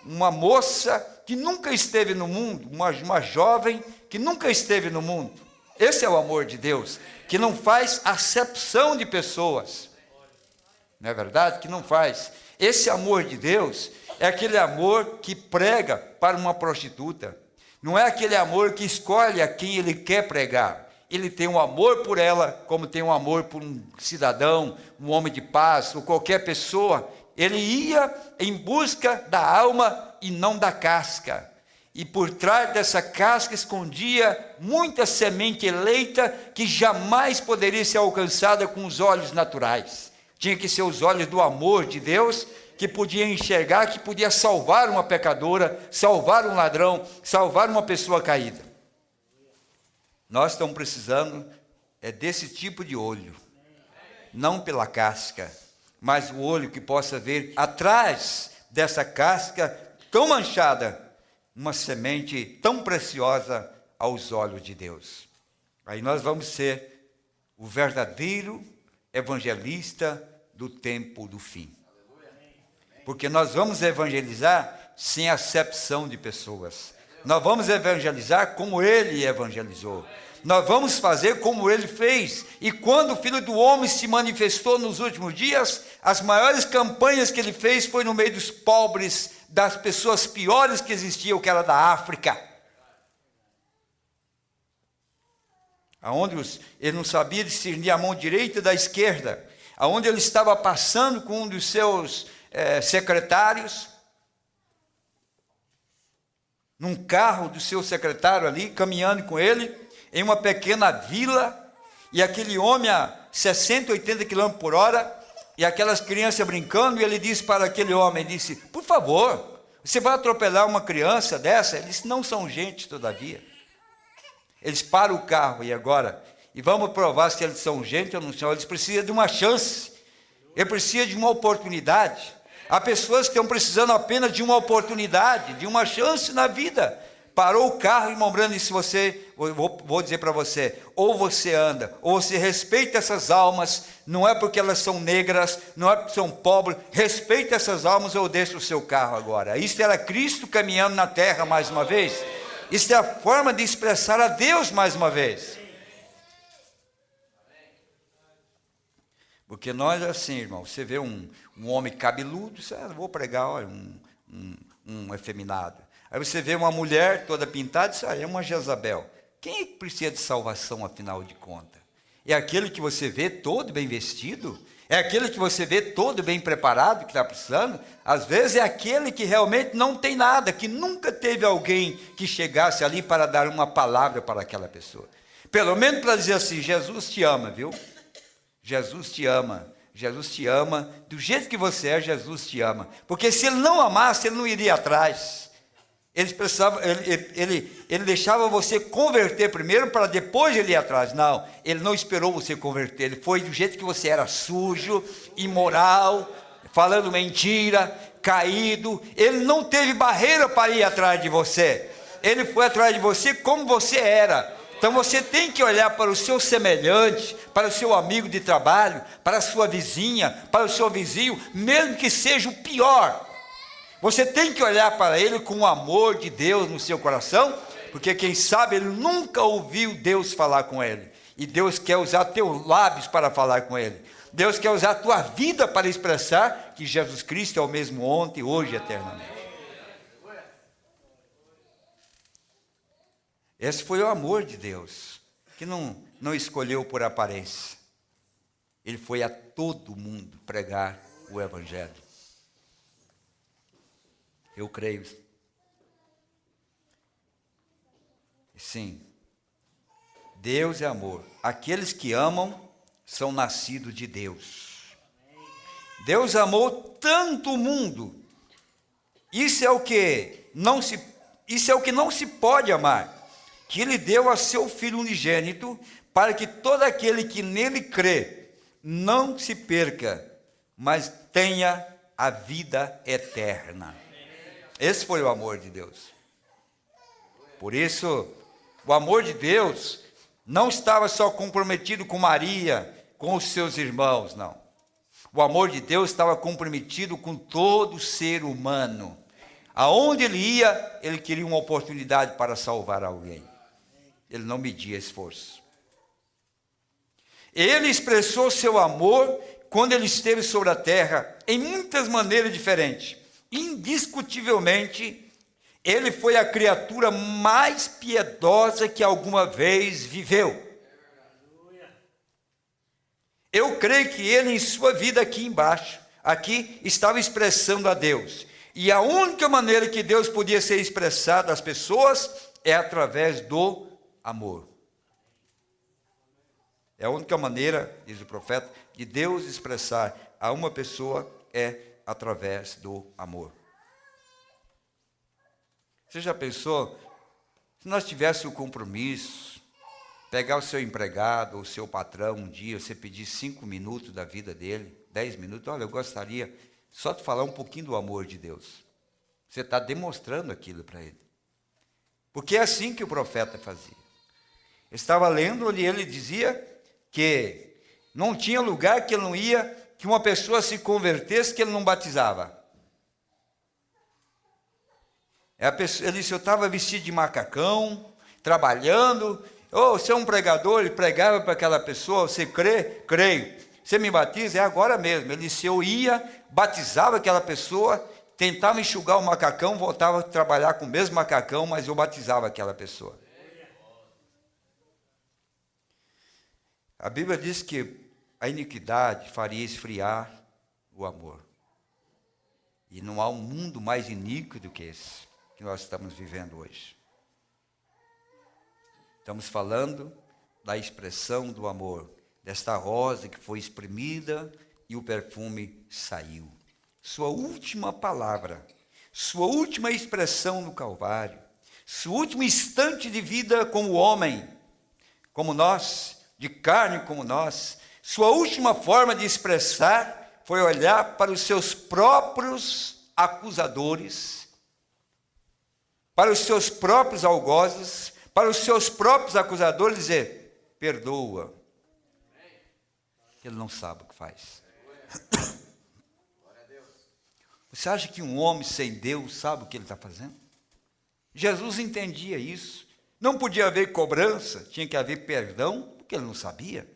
uma moça que nunca esteve no mundo, uma jovem que nunca esteve no mundo. Esse é o amor de Deus, que não faz acepção de pessoas. Não é verdade? Que não faz. Esse amor de Deus é aquele amor que prega para uma prostituta. Não é aquele amor que escolhe a quem ele quer pregar. Ele tem um amor por ela, como tem um amor por um cidadão, um homem de paz, ou qualquer pessoa. Ele ia em busca da alma e não da casca. E por trás dessa casca escondia muita semente eleita que jamais poderia ser alcançada com os olhos naturais. Tinha que ser os olhos do amor de Deus, que podia enxergar, que podia salvar uma pecadora, salvar um ladrão, salvar uma pessoa caída. Nós estamos precisando desse tipo de olho, não pela casca, mas o olho que possa ver atrás dessa casca tão manchada, uma semente tão preciosa aos olhos de Deus. Aí nós vamos ser o verdadeiro evangelista do tempo do fim. Porque nós vamos evangelizar sem acepção de pessoas. Nós vamos evangelizar como ele evangelizou. Nós vamos fazer como ele fez. E quando o Filho do Homem se manifestou nos últimos dias, as maiores campanhas que ele fez foi no meio dos pobres, das pessoas piores que existiam, que era da África. Aonde ele não sabia discernir a mão direita da esquerda. Aonde ele estava passando com um dos seus secretários, num carro do seu secretário ali, caminhando com ele, em uma pequena vila, e aquele homem a 60, 80 km por hora, e aquelas crianças brincando, e ele disse para aquele homem, disse, por favor, você vai atropelar uma criança dessa? Ele disse, não são gente todavia. Eles param o carro, e agora? E vamos provar se eles são gente ou não são. Eles precisam de uma chance, eles precisam de uma oportunidade. Há pessoas que estão precisando apenas de uma oportunidade, de uma chance na vida. Parou o carro e Mombrando disse, vou dizer para você, ou você anda, ou você respeita essas almas, não é porque elas são negras, não é porque são pobres, respeita essas almas ou deixa o seu carro agora. Isso era Cristo caminhando na terra mais uma vez. Isso é a forma de expressar a Deus mais uma vez. Porque nós, assim, irmão, você vê um homem cabeludo, você, vou pregar, olha, um efeminado. Aí você vê uma mulher toda pintada, isso é uma Jezabel. Quem é que precisa de salvação, afinal de contas? É aquele que você vê todo bem vestido? É aquele que você vê todo bem preparado, que está precisando? Às vezes é aquele que realmente não tem nada, que nunca teve alguém que chegasse ali para dar uma palavra para aquela pessoa. Pelo menos para dizer assim, Jesus te ama, viu? Jesus te ama. Jesus te ama. Do jeito que você é, Jesus te ama. Porque se ele não amasse, ele não iria atrás. Ele deixava você converter primeiro para depois ele ir atrás. Não, ele não esperou você converter. Ele foi do jeito que você era, sujo, imoral, falando mentira, caído. Ele não teve barreira para ir atrás de você. Ele foi atrás de você como você era. Então você tem que olhar para o seu semelhante, para o seu amigo de trabalho, para a sua vizinha, para o seu vizinho, mesmo que seja o pior. Você tem que olhar para ele com o amor de Deus no seu coração, porque quem sabe ele nunca ouviu Deus falar com ele. E Deus quer usar teus lábios para falar com ele. Deus quer usar a tua vida para expressar que Jesus Cristo é o mesmo ontem, hoje e eternamente. Esse foi o amor de Deus, que não escolheu por aparência. Ele foi a todo mundo pregar o Evangelho. Eu creio. Sim. Deus é amor. Aqueles que amam são nascidos de Deus. Deus amou tanto o mundo. Isso é o que não se pode amar. Que ele deu a seu Filho unigênito, para que todo aquele que nele crê não se perca, mas tenha a vida eterna. Esse foi o amor de Deus. Por isso, o amor de Deus não estava só comprometido com Maria, com os seus irmãos, não. O amor de Deus estava comprometido com todo ser humano. Aonde ele ia, ele queria uma oportunidade para salvar alguém. Ele não media esforço. Ele expressou seu amor quando ele esteve sobre a terra em muitas maneiras diferentes. Indiscutivelmente, ele foi a criatura mais piedosa que alguma vez viveu. Eu creio que ele, em sua vida aqui embaixo, aqui, estava expressando a Deus. E a única maneira que Deus podia ser expressado às pessoas é através do amor. É a única maneira, diz o profeta, de Deus expressar a uma pessoa é através do amor. Você já pensou, se nós tivéssemos o compromisso, pegar o seu empregado ou o seu patrão um dia, você pedir 5 minutos da vida dele, 10 minutos, olha, eu gostaria só de falar um pouquinho do amor de Deus. Você está demonstrando aquilo para ele. Porque é assim que o profeta fazia. Eu estava lendo e ele dizia que não tinha lugar que ele não ia, que uma pessoa se convertesse que ele não batizava. Ele disse, eu estava vestido de macacão, trabalhando, você é um pregador, ele pregava para aquela pessoa, você crê? Creio. Você me batiza? É agora mesmo. Ele disse, eu ia, batizava aquela pessoa, tentava enxugar o macacão, voltava a trabalhar com o mesmo macacão, mas eu batizava aquela pessoa. A Bíblia diz que a iniquidade faria esfriar o amor. E não há um mundo mais iníquo do que esse que nós estamos vivendo hoje. Estamos falando da expressão do amor, desta rosa que foi espremida e o perfume saiu. Sua última palavra, sua última expressão no Calvário, seu último instante de vida como homem, como nós, de carne como nós, sua última forma de expressar foi olhar para os seus próprios acusadores, para os seus próprios algozes, para os seus próprios acusadores, e dizer: perdoa. Ele não sabe o que faz. Você acha que um homem sem Deus sabe o que ele está fazendo? Jesus entendia isso. Não podia haver cobrança, tinha que haver perdão, porque ele não sabia.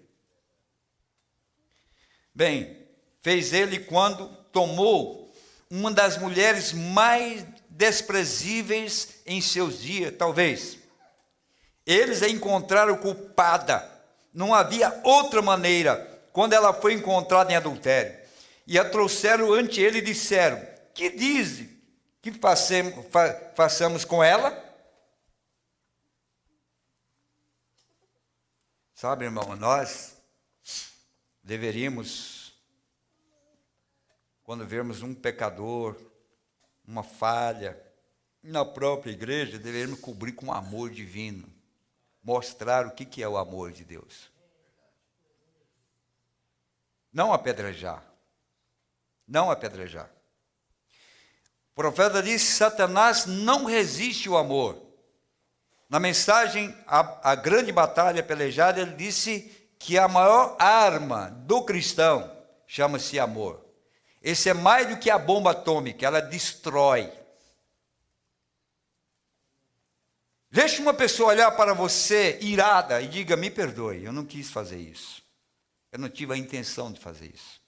Bem, fez ele quando tomou uma das mulheres mais desprezíveis em seus dias, talvez. Eles a encontraram culpada. Não havia outra maneira, quando ela foi encontrada em adultério. E a trouxeram ante ele e disseram: que diz que façamos com ela? Sabe, irmão, nós deveríamos, quando vermos um pecador, uma falha, na própria igreja, deveríamos cobrir com amor divino, mostrar o que é o amor de Deus. Não apedrejar. Não apedrejar. O profeta disse: Satanás não resiste ao amor. Na mensagem, a grande batalha pelejada, ele disse que a maior arma do cristão chama-se amor. Esse é mais do que a bomba atômica, ela destrói. Deixe uma pessoa olhar para você irada e diga: me perdoe, eu não quis fazer isso. Eu não tive a intenção de fazer isso.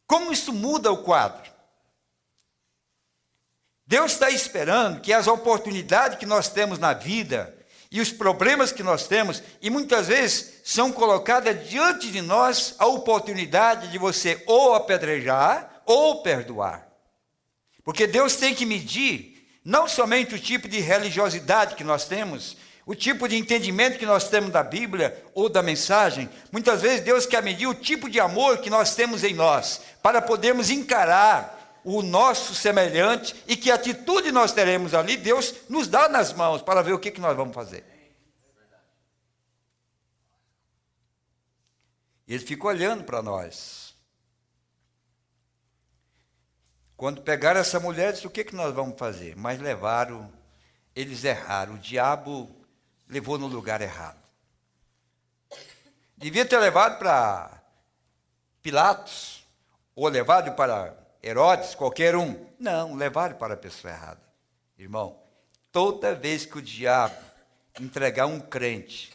Como isso muda o quadro? Deus está esperando que as oportunidades que nós temos na vida e os problemas que nós temos, e muitas vezes são colocadas diante de nós a oportunidade de você ou apedrejar ou perdoar. Porque Deus tem que medir não somente o tipo de religiosidade que nós temos, o tipo de entendimento que nós temos da Bíblia ou da mensagem. Muitas vezes Deus quer medir o tipo de amor que nós temos em nós, para podermos encarar o nosso semelhante, e que atitude nós teremos ali, Deus nos dá nas mãos para ver o que nós vamos fazer. Ele fica olhando para nós. Quando pegaram essa mulher, disse: o que nós vamos fazer? Mas levaram, eles erraram, o diabo levou no lugar errado. Devia ter levado para Pilatos, ou levado para Herodes, qualquer um. Não, levaram para a pessoa errada. Irmão, toda vez que o diabo entregar um crente,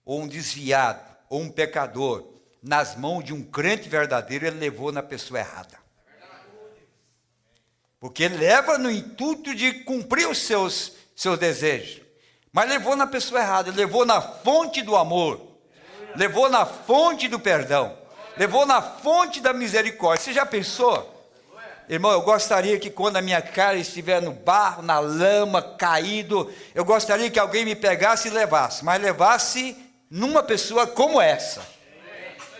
ou um desviado, ou um pecador, nas mãos de um crente verdadeiro, ele levou na pessoa errada. Porque ele leva no intuito de cumprir os seus desejos. Mas levou na pessoa errada, levou na fonte do amor, levou na fonte do perdão, levou na fonte da misericórdia. Você já pensou? Irmão, eu gostaria que quando a minha cara estiver no barro, na lama, caído, eu gostaria que alguém me pegasse e levasse, mas levasse numa pessoa como essa.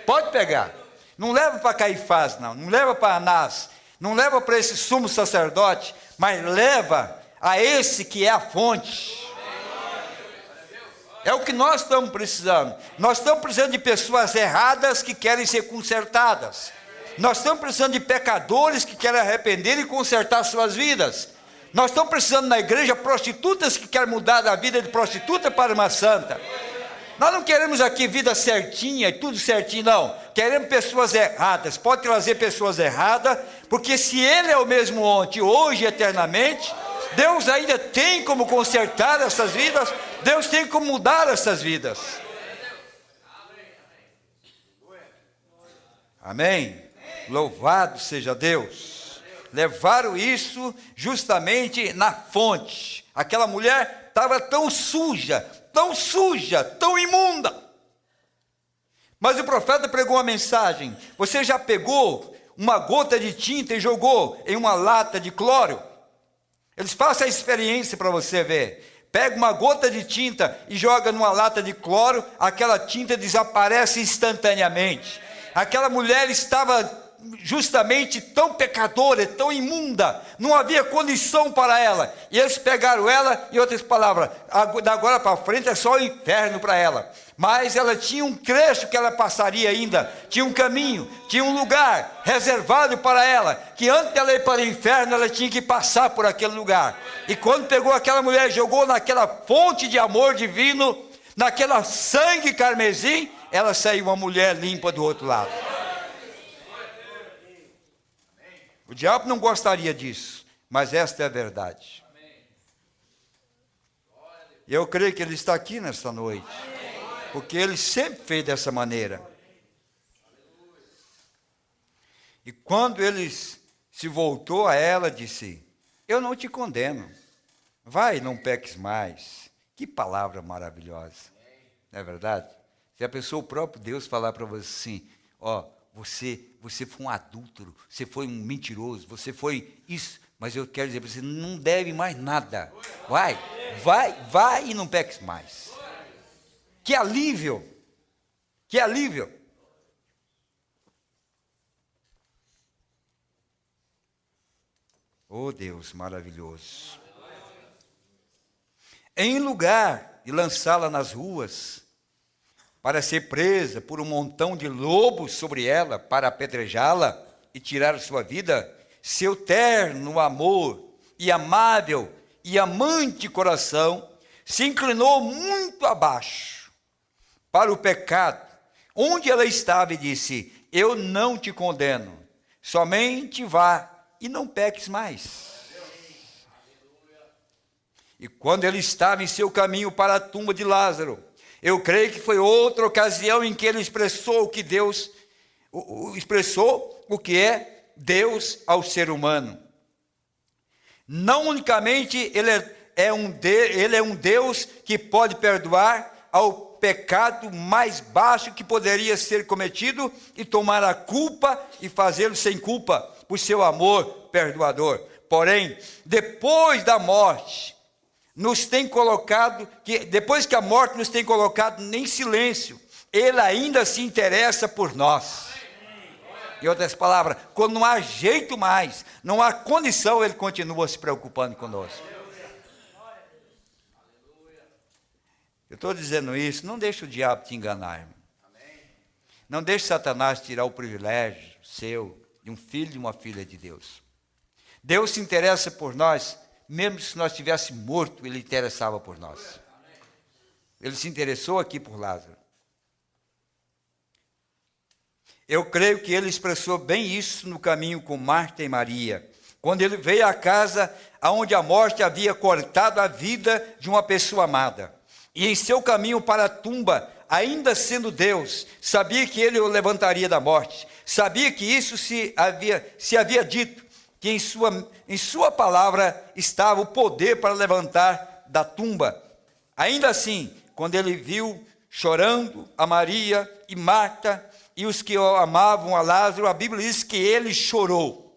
Pode pegar. Não leva para Caifás, não leva para Anás, não leva para esse sumo sacerdote, mas leva a esse que é a fonte. É o que nós estamos precisando. Nós estamos precisando de pessoas erradas que querem ser consertadas. Nós estamos precisando de pecadores que querem arrepender e consertar suas vidas. Nós estamos precisando na igreja prostitutas que querem mudar da vida de prostituta para uma santa. Nós não queremos aqui vida certinha e tudo certinho, não. Queremos pessoas erradas. Pode trazer pessoas erradas, porque se Ele é o mesmo ontem, hoje e eternamente, Deus ainda tem como consertar essas vidas, Deus tem como mudar essas vidas. Amém? Louvado seja Deus. Levaram isso justamente na fonte. Aquela mulher estava tão suja, tão imunda. Mas o profeta pregou uma mensagem. Você já pegou uma gota de tinta e jogou em uma lata de cloro? Eles façam a experiência para você ver. pega uma gota de tinta e joga numa lata de cloro, aquela tinta desaparece instantaneamente. Aquela mulher estava justamente tão pecadora, tão imunda, não havia condição para ela, e eles pegaram ela, em outras palavras, da agora para frente é só o inferno para ela, mas ela tinha um trecho que ela passaria ainda, tinha um caminho, tinha um lugar reservado para ela, que antes dela ir para o inferno, ela tinha que passar por aquele lugar, e quando pegou aquela mulher, jogou naquela fonte de amor divino, naquela sangue carmesim, ela saiu uma mulher limpa do outro lado. O diabo não gostaria disso, mas esta é a verdade. E eu creio que ele está aqui nesta noite, porque ele sempre fez dessa maneira. E quando ele se voltou a ela, disse: eu não te condeno, vai, não peques mais. Que palavra maravilhosa, não é verdade? Se a pessoa, o próprio Deus, falar para você assim: ó, você foi um adúltero, você foi um mentiroso, você foi isso, mas eu quero dizer para você, não deve mais nada. Vai e não peques mais. Que alívio! Que alívio! Oh Deus maravilhoso! Em lugar de lançá-la nas ruas, para ser presa por um montão de lobos sobre ela, para apedrejá-la e tirar sua vida, seu terno amor e amável e amante coração se inclinou muito abaixo para o pecado, onde ela estava, e disse: eu não te condeno, somente vá e não peques mais. E quando ele estava em seu caminho para a tumba de Lázaro, eu creio que foi outra ocasião em que ele expressou o que Deus, expressou o que é Deus ao ser humano. Não unicamente ele é um Deus que pode perdoar ao pecado mais baixo que poderia ser cometido e tomar a culpa e fazê-lo sem culpa, por seu amor perdoador. Porém, depois da morte, nos tem colocado, depois que a morte nos tem colocado em silêncio, ele ainda se interessa por nós. Em outras palavras, quando não há jeito mais, não há condição, ele continua se preocupando conosco. Eu estou dizendo isso, não deixe o diabo te enganar, irmão. Não deixe Satanás tirar o privilégio seu de um filho e de uma filha de Deus. Deus se interessa por nós. Mesmo se nós estivéssemos mortos, ele interessava por nós. Ele se interessou aqui por Lázaro. Eu creio que ele expressou bem isso no caminho com Marta e Maria, quando ele veio à casa onde a morte havia cortado a vida de uma pessoa amada. E em seu caminho para a tumba, ainda sendo Deus, sabia que ele o levantaria da morte. Sabia que isso se havia dito, que em sua palavra estava o poder para levantar da tumba. Ainda assim, quando ele viu chorando a Maria e Marta e os que o amavam a Lázaro, a Bíblia diz que ele chorou.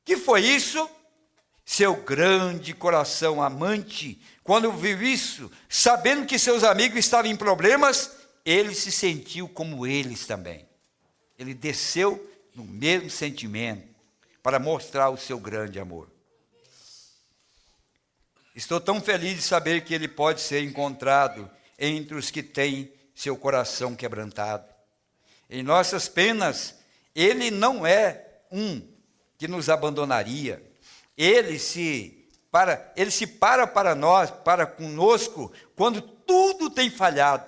Que foi isso? Seu grande coração amante, quando viu isso, sabendo que seus amigos estavam em problemas, ele se sentiu como eles também. Ele desceu no mesmo sentimento, para mostrar o seu grande amor. Estou tão feliz de saber que ele pode ser encontrado entre os que têm seu coração quebrantado. Em nossas penas, ele não é um que nos abandonaria. Ele se para nós, para conosco, quando tudo tem falhado,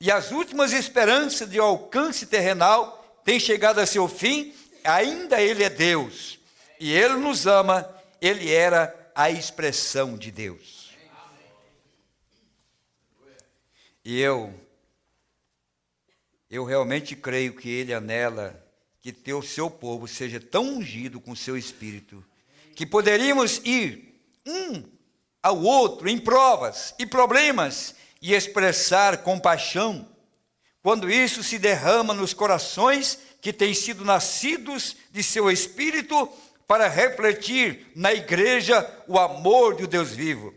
e as últimas esperanças de alcance terrenal tem chegado a seu fim, ainda ele é Deus, e ele nos ama, ele era a expressão de Deus. E eu realmente creio que ele anela que o seu povo seja tão ungido com o seu Espírito, que poderíamos ir um ao outro em provas e problemas e expressar compaixão, quando isso se derrama nos corações que têm sido nascidos de seu Espírito para refletir na igreja o amor do Deus vivo.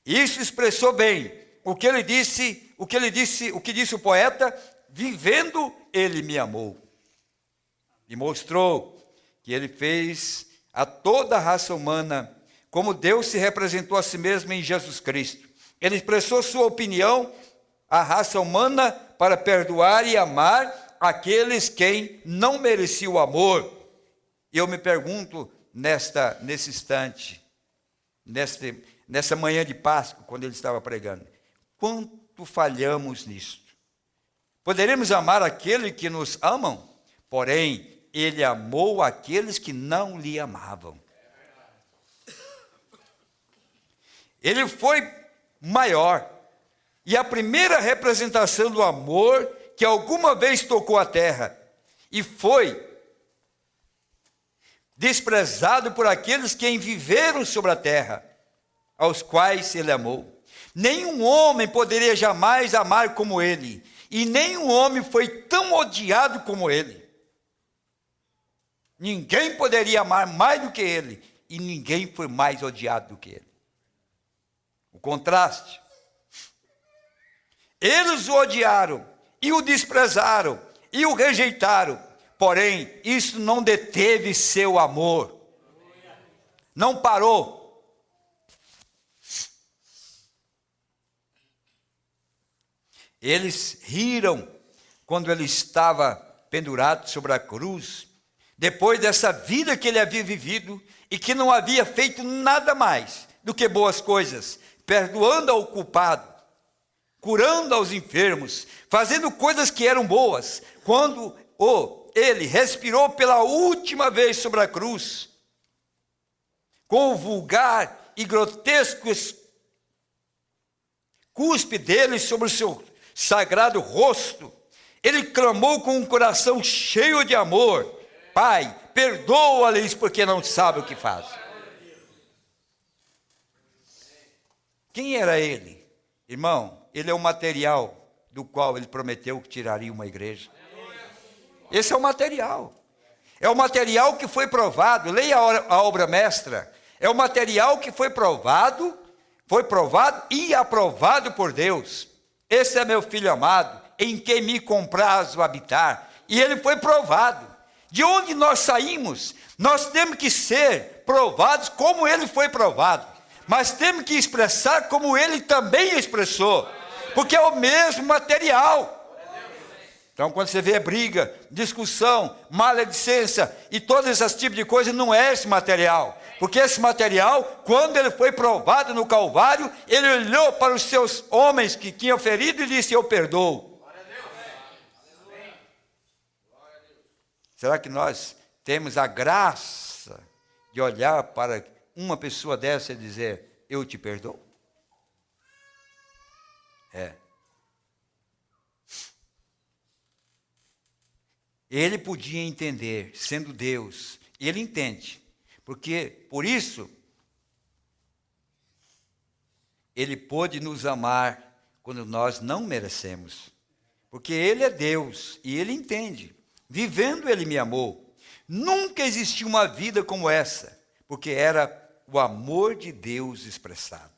Isso expressou bem o que disse o poeta: vivendo ele me amou. E mostrou que ele fez a toda a raça humana como Deus se representou a si mesmo em Jesus Cristo. Ele expressou sua opinião à raça humana para perdoar e amar aqueles quem não mereciam o amor. E eu me pergunto nesse instante, nessa manhã de Páscoa, quando ele estava pregando, quanto falhamos nisto? Poderemos amar aqueles que nos amam, porém, ele amou aqueles que não lhe amavam. Ele foi maior, e a primeira representação do amor que alguma vez tocou a terra, e foi desprezado por aqueles que viveram sobre a terra, aos quais ele amou. Nenhum homem poderia jamais amar como ele, e nenhum homem foi tão odiado como ele. Ninguém poderia amar mais do que ele, e ninguém foi mais odiado do que ele. O contraste. Eles o odiaram, e o desprezaram, e o rejeitaram, porém, isso não deteve seu amor. Não parou. Eles riram quando ele estava pendurado sobre a cruz, depois dessa vida que ele havia vivido e que não havia feito nada mais do que boas coisas, perdoando ao culpado, curando aos enfermos, fazendo coisas que eram boas. Quando ele respirou pela última vez sobre a cruz, com o vulgar e grotesco cuspe dele sobre o seu sagrado rosto, ele clamou com um coração cheio de amor: Pai, perdoa-lhes porque não sabem o que fazem. Quem era ele? Irmão, ele é o material do qual ele prometeu que tiraria uma igreja. Esse é o material. É o material que foi provado. Leia a obra mestra. É o material que foi provado e aprovado por Deus. Esse é meu filho amado, em quem me comprazo habitar. E ele foi provado. De onde nós saímos, nós temos que ser provados como ele foi provado. Mas temos que expressar como ele também expressou. Porque é o mesmo material. Então, quando você vê briga, discussão, maledicência e todos esses tipos de coisas, não é esse material. Porque esse material, quando ele foi provado no Calvário, ele olhou para os seus homens que tinham ferido e disse: eu perdoo. Será que nós temos a graça de olhar para uma pessoa dessa e dizer: eu te perdoo? Ele podia entender, sendo Deus, e ele entende, porque por isso ele pôde nos amar quando nós não merecemos, porque ele é Deus e ele entende. Vivendo ele me amou. Nunca existiu uma vida como essa, porque era o amor de Deus expressado.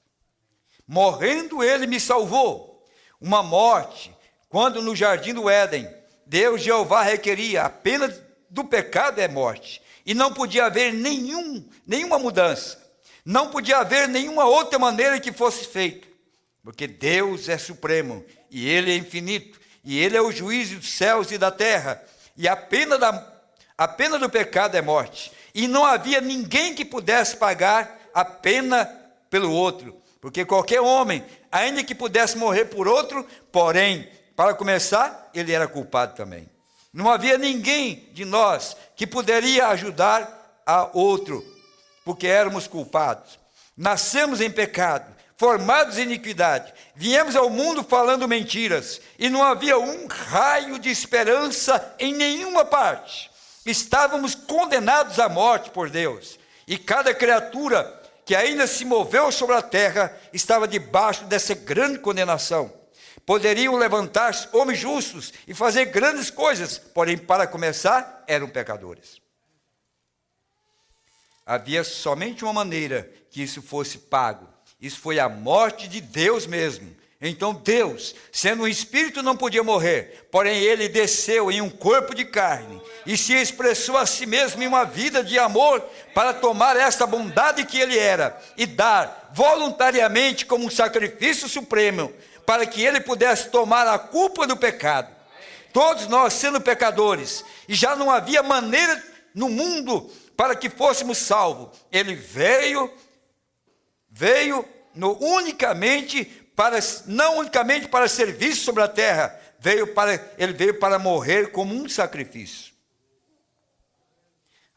Morrendo ele me salvou. Uma morte, quando no jardim do Éden Deus Jeová requeria: a pena do pecado é morte, e não podia haver nenhuma mudança, não podia haver nenhuma outra maneira que fosse feito, porque Deus é supremo, e Ele é infinito, e Ele é o juiz dos céus e da terra, e a pena do pecado é morte, e não havia ninguém que pudesse pagar a pena pelo outro, porque qualquer homem, ainda que pudesse morrer por outro, porém, para começar, ele era culpado também. Não havia ninguém de nós que poderia ajudar a outro, porque éramos culpados. Nascemos em pecado, formados em iniquidade, viemos ao mundo falando mentiras, e não havia um raio de esperança em nenhuma parte. Estávamos condenados à morte por Deus, e cada criatura que ainda se moveu sobre a terra estava debaixo dessa grande condenação. Poderiam levantar-se homens justos e fazer grandes coisas, porém, para começar, eram pecadores. Havia somente uma maneira que isso fosse pago. Isso foi a morte de Deus mesmo. Então Deus, sendo um espírito, não podia morrer, porém ele desceu em um corpo de carne e se expressou a si mesmo em uma vida de amor para tomar esta bondade que ele era e dar voluntariamente como um sacrifício supremo para que ele pudesse tomar a culpa do pecado. Todos nós sendo pecadores, e já não havia maneira no mundo para que fôssemos salvos. Ele veio não unicamente para serviço sobre a terra, ele veio para morrer como um sacrifício.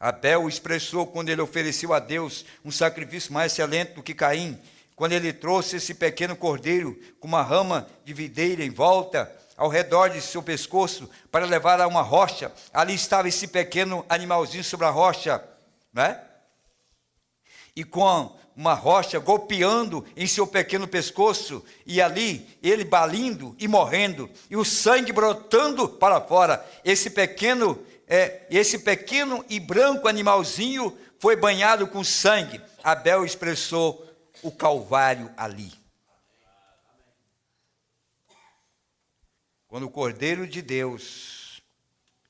Abel expressou quando ele ofereceu a Deus um sacrifício mais excelente do que Caim, quando ele trouxe esse pequeno cordeiro com uma rama de videira em volta, ao redor de seu pescoço, para levar a uma rocha. Ali estava esse pequeno animalzinho sobre a rocha, né? E com uma rocha golpeando em seu pequeno pescoço, e ali ele balindo e morrendo, e o sangue brotando para fora. Esse pequeno e branco animalzinho foi banhado com sangue. Abel expressou o Calvário ali. Quando o Cordeiro de Deus,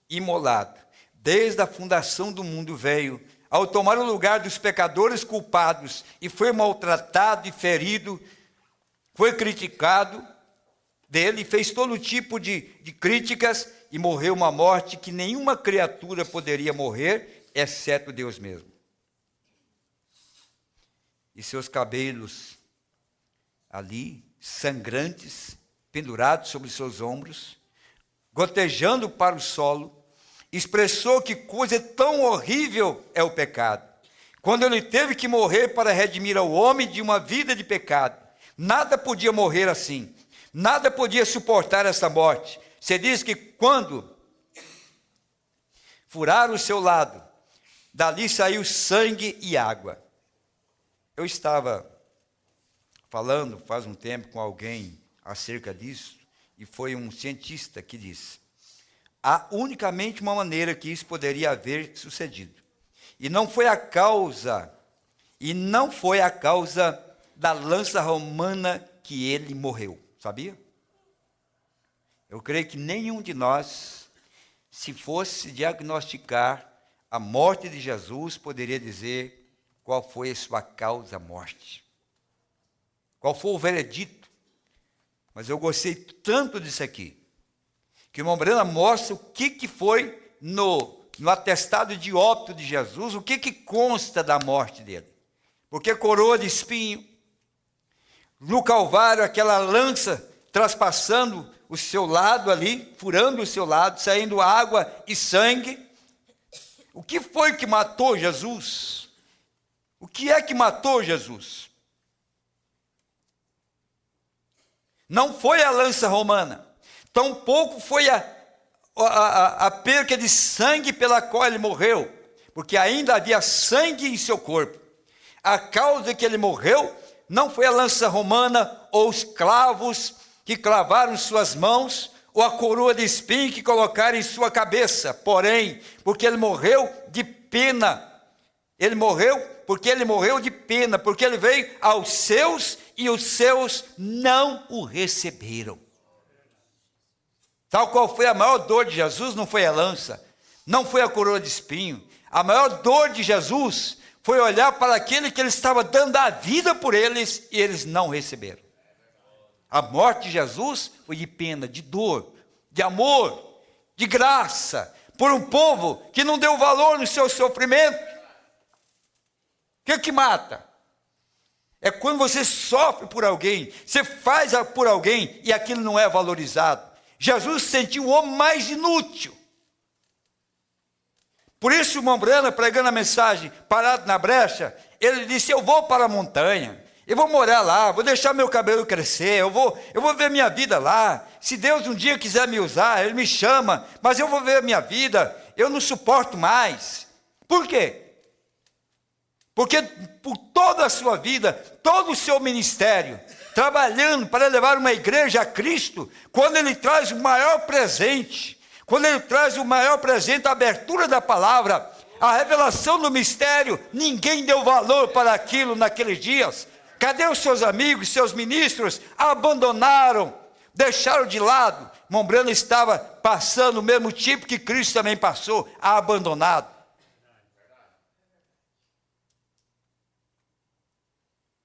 imolado, desde a fundação do mundo veio, ao tomar o lugar dos pecadores culpados, e foi maltratado e ferido, foi criticado dele, fez todo tipo de críticas, e morreu uma morte que nenhuma criatura poderia morrer, exceto Deus mesmo. E seus cabelos ali, sangrantes, pendurados sobre seus ombros, gotejando para o solo, expressou que coisa tão horrível é o pecado. Quando ele teve que morrer para redimir ao homem de uma vida de pecado, nada podia morrer assim, nada podia suportar essa morte. Você diz que quando furaram o seu lado, dali saiu sangue e água. Eu estava falando faz um tempo com alguém acerca disso, e foi um cientista que disse: há unicamente uma maneira que isso poderia haver sucedido. E não foi a causa da lança romana que ele morreu, sabia? Eu creio que nenhum de nós, se fosse diagnosticar a morte de Jesus, poderia dizer qual foi a sua causa morte. Qual foi o veredito? Mas eu gostei tanto disso aqui, que o irmão Brana mostra o que foi no atestado de óbito de Jesus, o que consta da morte dele. Porque coroa de espinho, no Calvário, aquela lança traspassando o seu lado ali, furando o seu lado, saindo água e sangue. O que foi que matou Jesus? O que é que matou Jesus? Não foi a lança romana, tampouco foi a perca de sangue pela qual ele morreu, porque ainda havia sangue em seu corpo. A causa que ele morreu não foi a lança romana ou os clavos que clavaram suas mãos, ou a coroa de espinho que colocaram em sua cabeça, porém, porque ele morreu de pena. Ele morreu porque ele morreu de pena, porque ele veio aos seus e os seus não o receberam. Tal qual foi a maior dor de Jesus, não foi a lança, não foi a coroa de espinho. A maior dor de Jesus foi olhar para aquele que ele estava dando a vida por eles e eles não receberam. A morte de Jesus foi de pena, de dor, de amor, de graça, por um povo que não deu valor no seu sofrimento. O que mata? É quando você sofre por alguém, você faz por alguém e aquilo não é valorizado. Jesus se sentiu o homem mais inútil. Por isso o irmão Brana, pregando a mensagem, parado na brecha, ele disse: eu vou para a montanha, eu vou morar lá, vou deixar meu cabelo crescer, eu vou ver minha vida lá. Se Deus um dia quiser me usar, Ele me chama, mas eu vou ver a minha vida, eu não suporto mais. Por quê? Porque por toda a sua vida, todo o seu ministério, trabalhando para levar uma igreja a Cristo, quando Ele traz o maior presente, a abertura da palavra, A revelação do mistério, ninguém deu valor para aquilo naqueles dias. Cadê os seus amigos, seus ministros? Abandonaram, deixaram de lado. Irmão Branham estava passando o mesmo tipo que Cristo também passou, abandonado.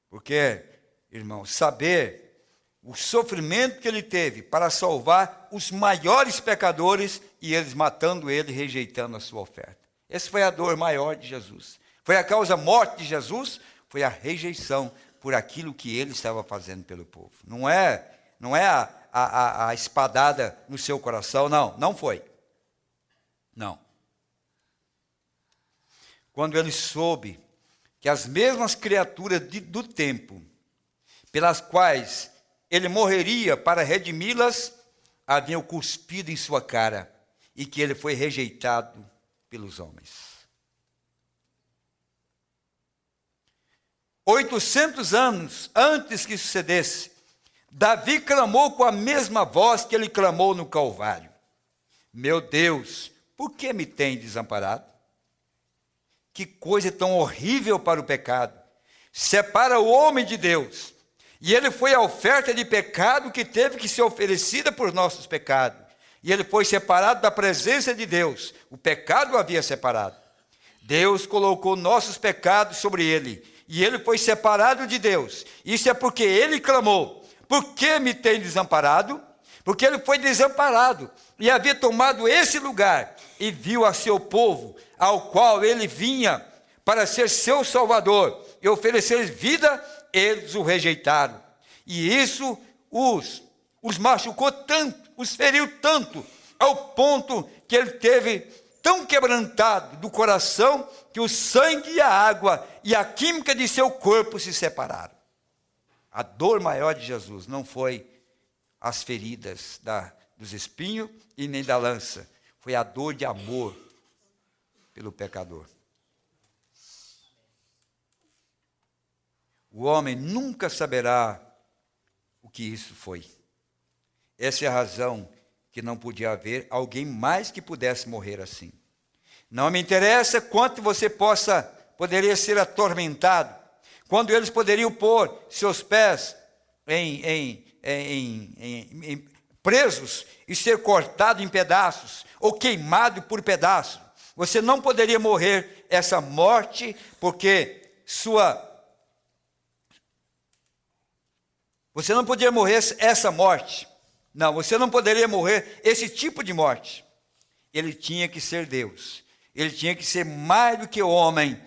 Porque, irmão, saber o sofrimento que ele teve para salvar os maiores pecadores e eles matando ele, rejeitando a sua oferta. Essa foi a dor maior de Jesus. Foi a causa morte de Jesus, foi a rejeição por aquilo que ele estava fazendo pelo povo. Não é a espadada no seu coração, não foi. Não. Quando ele soube que as mesmas criaturas do tempo, pelas quais ele morreria para redimi-las, haviam cuspido em sua cara, e que ele foi rejeitado pelos homens. 800 anos antes que sucedesse, Davi clamou com a mesma voz que ele clamou no Calvário: meu Deus, por que me tem desamparado? Que coisa tão horrível para o pecado! Separa o homem de Deus. E ele foi a oferta de pecado que teve que ser oferecida por nossos pecados. E ele foi separado da presença de Deus. O pecado o havia separado. Deus colocou nossos pecados sobre ele. E ele foi separado de Deus. Isso é porque ele clamou: por que me tem desamparado? Porque ele foi desamparado e havia tomado esse lugar e viu a seu povo, ao qual ele vinha para ser seu salvador e oferecer vida, eles o rejeitaram. E isso os machucou tanto, os feriu tanto, ao ponto que ele teve tão quebrantado do coração que o sangue e a água e a química de seu corpo se separaram. A dor maior de Jesus não foi as feridas dos espinhos e nem da lança, foi a dor de amor pelo pecador. O homem nunca saberá o que isso foi. Essa é a razão que não podia haver alguém mais que pudesse morrer assim. Não me interessa quanto você poderia ser atormentado, quando eles poderiam pôr seus pés presos e ser cortado em pedaços, ou queimado por pedaços. Você não poderia morrer essa morte, porque você não poderia morrer essa morte. Não, você não poderia morrer esse tipo de morte. Ele tinha que ser Deus. Ele tinha que ser mais do que homem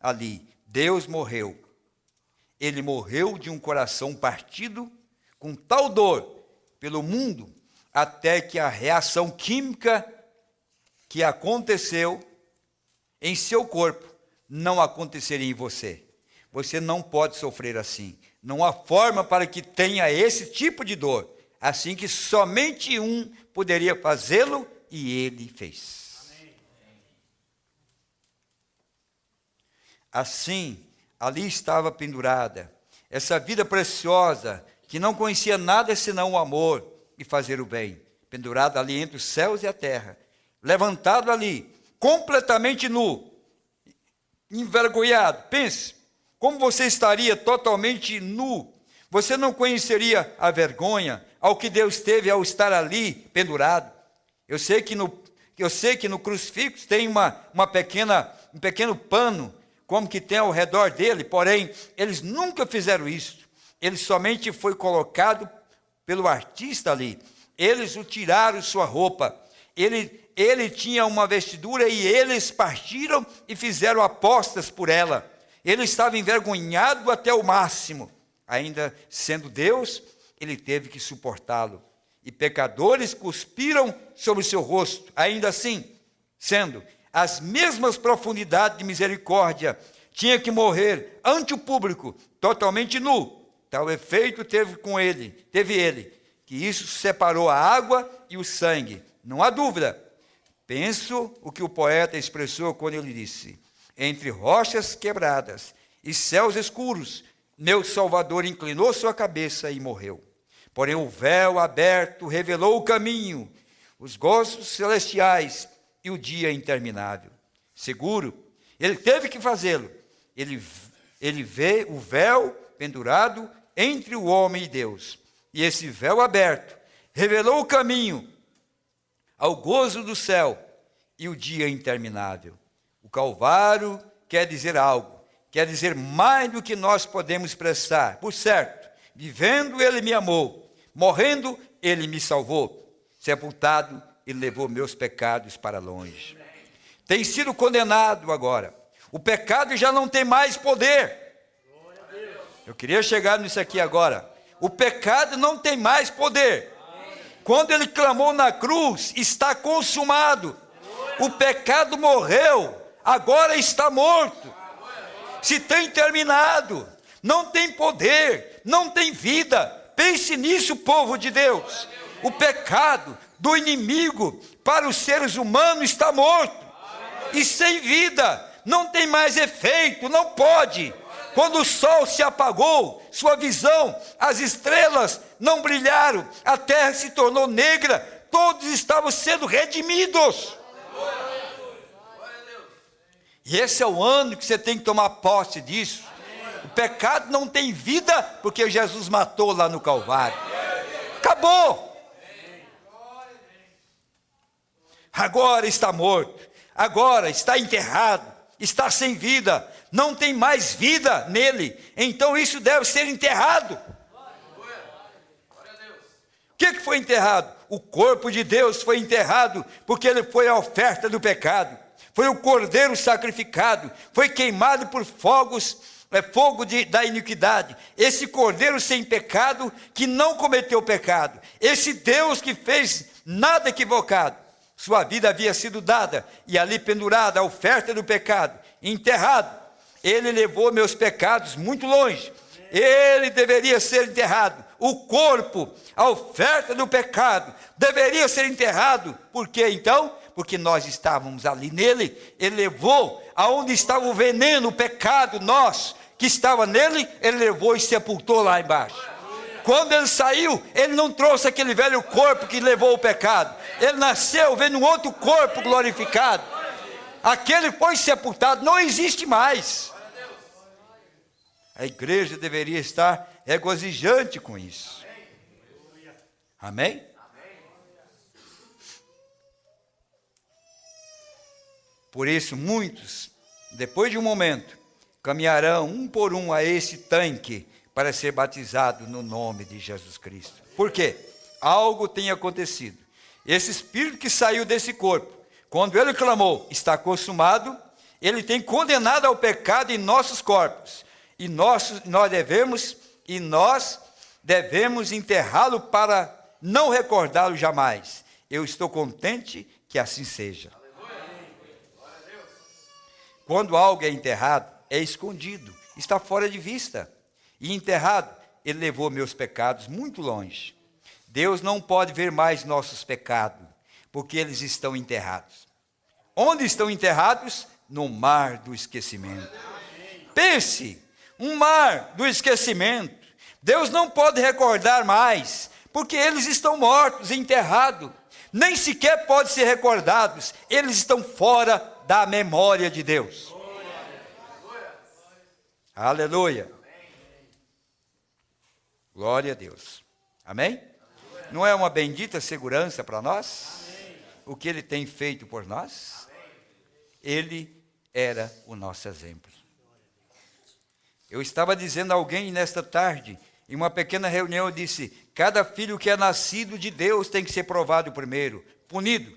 ali. Deus morreu. Ele morreu de um coração partido, com tal dor pelo mundo, até que a reação química que aconteceu em seu corpo não aconteceria em você. Você não pode sofrer assim. Não há forma para que tenha esse tipo de dor, assim que somente um poderia fazê-lo, e ele fez. Amém. Assim, ali estava pendurada essa vida preciosa, que não conhecia nada senão o amor e fazer o bem, pendurada ali entre os céus e a terra, levantado ali, completamente nu, envergonhado. Pense, como você estaria totalmente nu? Você não conheceria a vergonha ao que Deus teve ao estar ali pendurado. Eu sei que no crucifixo tem um pequeno pano, como que tem ao redor dele, porém, eles nunca fizeram isso. Ele somente foi colocado pelo artista ali. Eles o tiraram sua roupa. Ele tinha uma vestidura e eles partiram e fizeram apostas por ela. Ele estava envergonhado até o máximo. Ainda sendo Deus, ele teve que suportá-lo. E pecadores cuspiram sobre o seu rosto. Ainda assim, sendo as mesmas profundidades de misericórdia, tinha que morrer ante o público, totalmente nu. Tal efeito teve ele, que isso separou a água e o sangue. Não há dúvida. Penso o que o poeta expressou quando ele disse: entre rochas quebradas e céus escuros, meu Salvador inclinou sua cabeça e morreu. Porém o véu aberto revelou o caminho, os gozos celestiais e o dia interminável. seguro. Ele teve que fazê-lo. Ele vê o véu pendurado entre o homem e Deus. E esse véu aberto revelou o caminho ao gozo do céu e o dia interminável. O Calvário quer dizer algo, quer dizer mais do que nós podemos expressar. Por certo, vivendo ele me amou, morrendo ele me salvou, sepultado ele levou meus pecados para longe. Tem sido condenado agora. O pecado já não tem mais poder. Eu queria chegar nisso aqui agora. O pecado não tem mais poder. Quando ele clamou na cruz, está consumado. O pecado morreu, agora está morto. Se tem terminado, não tem poder, não tem vida. Pense nisso, povo de Deus. O pecado do inimigo para os seres humanos está morto. E sem vida, não tem mais efeito, não pode. Quando o sol se apagou, sua visão, as estrelas não brilharam, a terra se tornou negra, todos estavam sendo redimidos. E esse é o ano que você tem que tomar posse disso. O pecado não tem vida, porque Jesus matou lá no Calvário. Acabou. Agora está morto, agora está enterrado, está sem vida, não tem mais vida nele, então isso deve ser enterrado. O que foi enterrado? O corpo de Deus foi enterrado, porque ele foi a oferta do pecado, foi o cordeiro sacrificado, foi queimado por fogo da iniquidade, esse cordeiro sem pecado, que não cometeu pecado, esse Deus que fez nada equivocado. Sua vida havia sido dada, e ali pendurada a oferta do pecado, enterrado. Ele levou meus pecados muito longe. Ele deveria ser enterrado. O corpo, a oferta do pecado, deveria ser enterrado. Por quê então? Porque nós estávamos ali nele. Ele levou aonde estava o veneno, o pecado nosso, que estava nele, ele levou e sepultou lá embaixo. Quando ele saiu, ele não trouxe aquele velho corpo que levou o pecado. Ele nasceu vendo um outro corpo glorificado. Aquele foi sepultado, não existe mais. A igreja deveria estar regozijante com isso. Amém? Por isso, muitos, depois de um momento, caminharão um por um a esse tanque para ser batizado no nome de Jesus Cristo. Por quê? Algo tem acontecido. Esse espírito que saiu desse corpo, quando ele clamou, está consumado, ele tem condenado ao pecado em nossos corpos. E nós devemos enterrá-lo para não recordá-lo jamais. Eu estou contente que assim seja. Quando algo é enterrado, é escondido, está fora de vista. E enterrado, ele levou meus pecados muito longe. Deus não pode ver mais nossos pecados, porque eles estão enterrados. Onde estão enterrados? No mar do esquecimento. Pense, um mar do esquecimento. Deus não pode recordar mais, porque eles estão mortos, enterrados. Nem sequer podem ser recordados. Eles estão fora da memória de Deus. Aleluia. Glória a Deus. Amém? Não é uma bendita segurança para nós? O que ele tem feito por nós? Ele era o nosso exemplo. Eu estava dizendo a alguém nesta tarde, em uma pequena reunião, eu disse: cada filho que é nascido de Deus tem que ser provado primeiro, punido.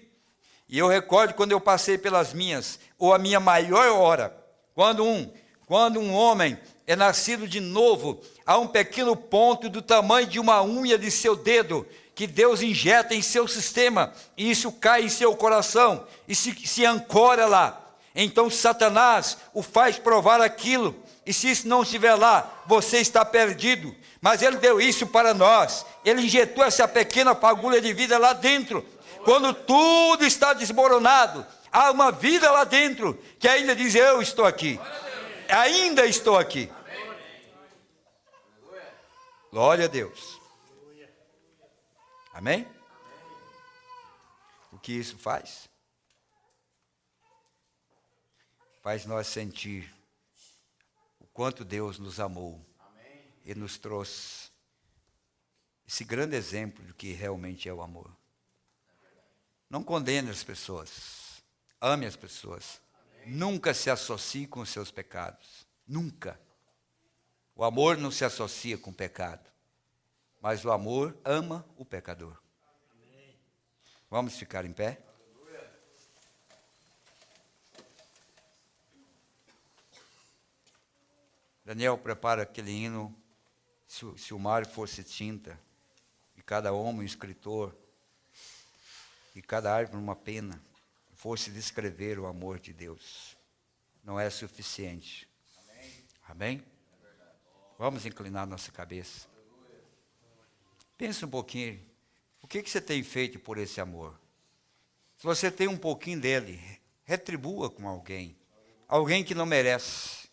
E eu recordo quando eu passei pelas minhas, ou a minha maior hora, quando um homem é nascido de novo, há um pequeno ponto do tamanho de uma unha de seu dedo, que Deus injeta em seu sistema, e isso cai em seu coração, e se ancora lá. Então Satanás o faz provar aquilo, e se isso não estiver lá, você está perdido. Mas ele deu isso para nós, ele injetou essa pequena fagulha de vida lá dentro. Quando tudo está desmoronado, há uma vida lá dentro, que ainda diz: eu estou aqui, ainda estou aqui. Glória a Deus. Amém? O que isso faz? faz nós sentir o quanto Deus nos amou. Amém. E nos trouxe esse grande exemplo do que realmente é o amor. Não condene as pessoas, ame as pessoas. Amém. Nunca se associe com os seus pecados, nunca. O amor não se associa com o pecado, mas o amor ama o pecador. Amém. Vamos ficar em pé? Daniel, prepara aquele hino, se o mar fosse tinta, e cada homem um escritor, e cada árvore uma pena, fosse descrever o amor de Deus. Não é suficiente. Amém? Amém? Vamos inclinar nossa cabeça. Pensa um pouquinho, o que você tem feito por esse amor? Se você tem um pouquinho dele, retribua com alguém. Alguém que não merece.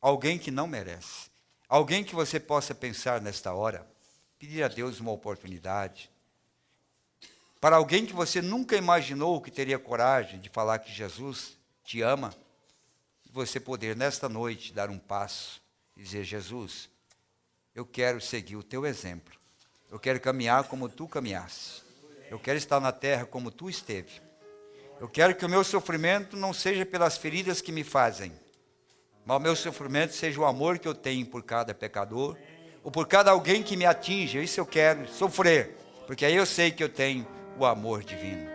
Alguém que não merece. Alguém que você possa pensar nesta hora, pedir a Deus uma oportunidade. Para alguém que você nunca imaginou que teria coragem de falar que Jesus te ama, você poder nesta noite dar um passo e dizer: Jesus, eu quero seguir o teu exemplo. Eu quero caminhar como tu caminhaste. Eu quero estar na terra como tu esteve. Eu quero que o meu sofrimento não seja pelas feridas que me fazem, mas o meu sofrimento seja o amor que eu tenho por cada pecador, ou por cada alguém que me atinge. Isso eu quero sofrer, porque aí eu sei que eu tenho o amor divino.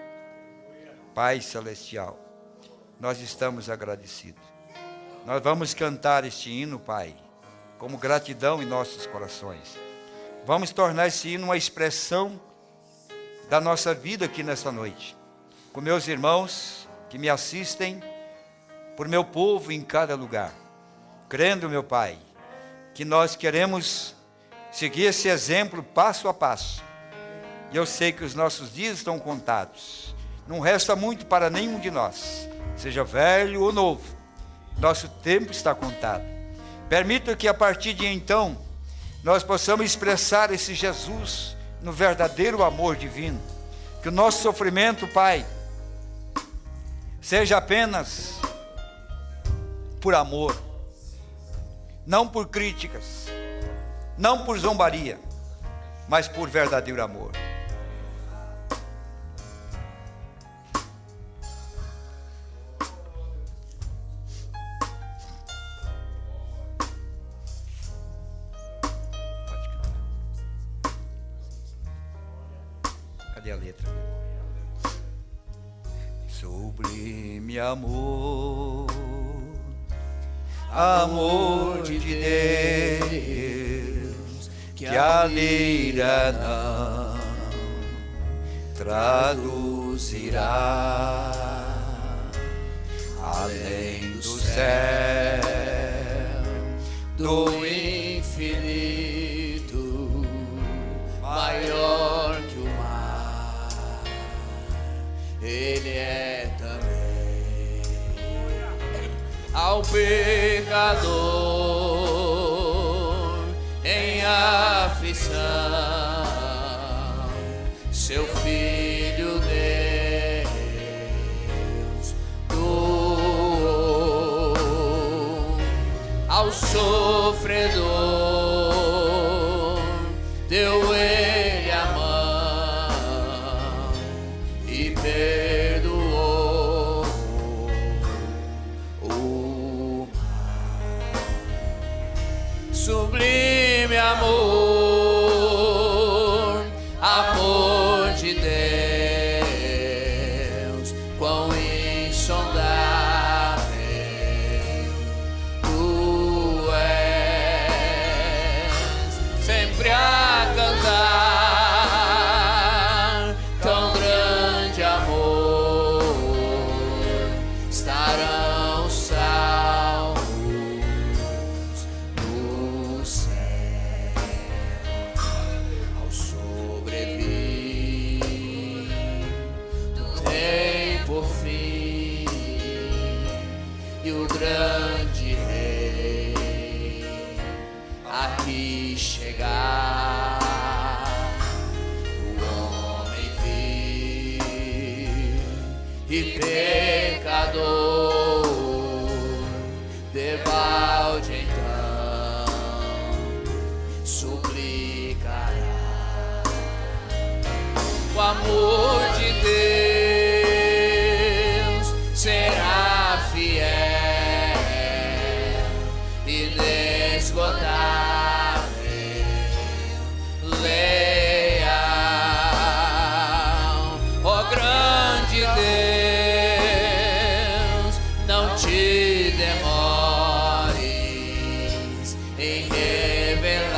Pai celestial, nós estamos agradecidos. Nós vamos cantar este hino, Pai, como gratidão em nossos corações. Vamos tornar esse hino uma expressão da nossa vida aqui nesta noite, com meus irmãos que me assistem, por meu povo em cada lugar, crendo, meu Pai, que nós queremos seguir esse exemplo passo a passo. E eu sei que os nossos dias estão contados. Não resta muito para nenhum de nós, seja velho ou novo. Nosso tempo está contado. Permita que a partir de então, nós possamos expressar esse Jesus no verdadeiro amor divino. Que o nosso sofrimento, Pai, seja apenas por amor, não por críticas, não por zombaria, mas por verdadeiro amor. Pode cantar. Cadê a letra? Sublime amor, amor de Deus, que a lira não traduzirá, além do céu, do infinito, maior que o mar, Ele é também. Ao pecador em aflição, seu Filho Deus doou. Ao sofredor deu Ele a mão e perdoou o mal. Sublime amor, amor de Deus, quão insondável tu és, sempre a cantar tão grande amor, estarão salvos no céu. Ao sobrevir do tempo fim, e o grande Rei aqui chegar, o homem vil e pecador debalde então suplicará. O amor de Deus será fiel, inesgotável, leal. Ó grande Deus, não te demores em revelar-nos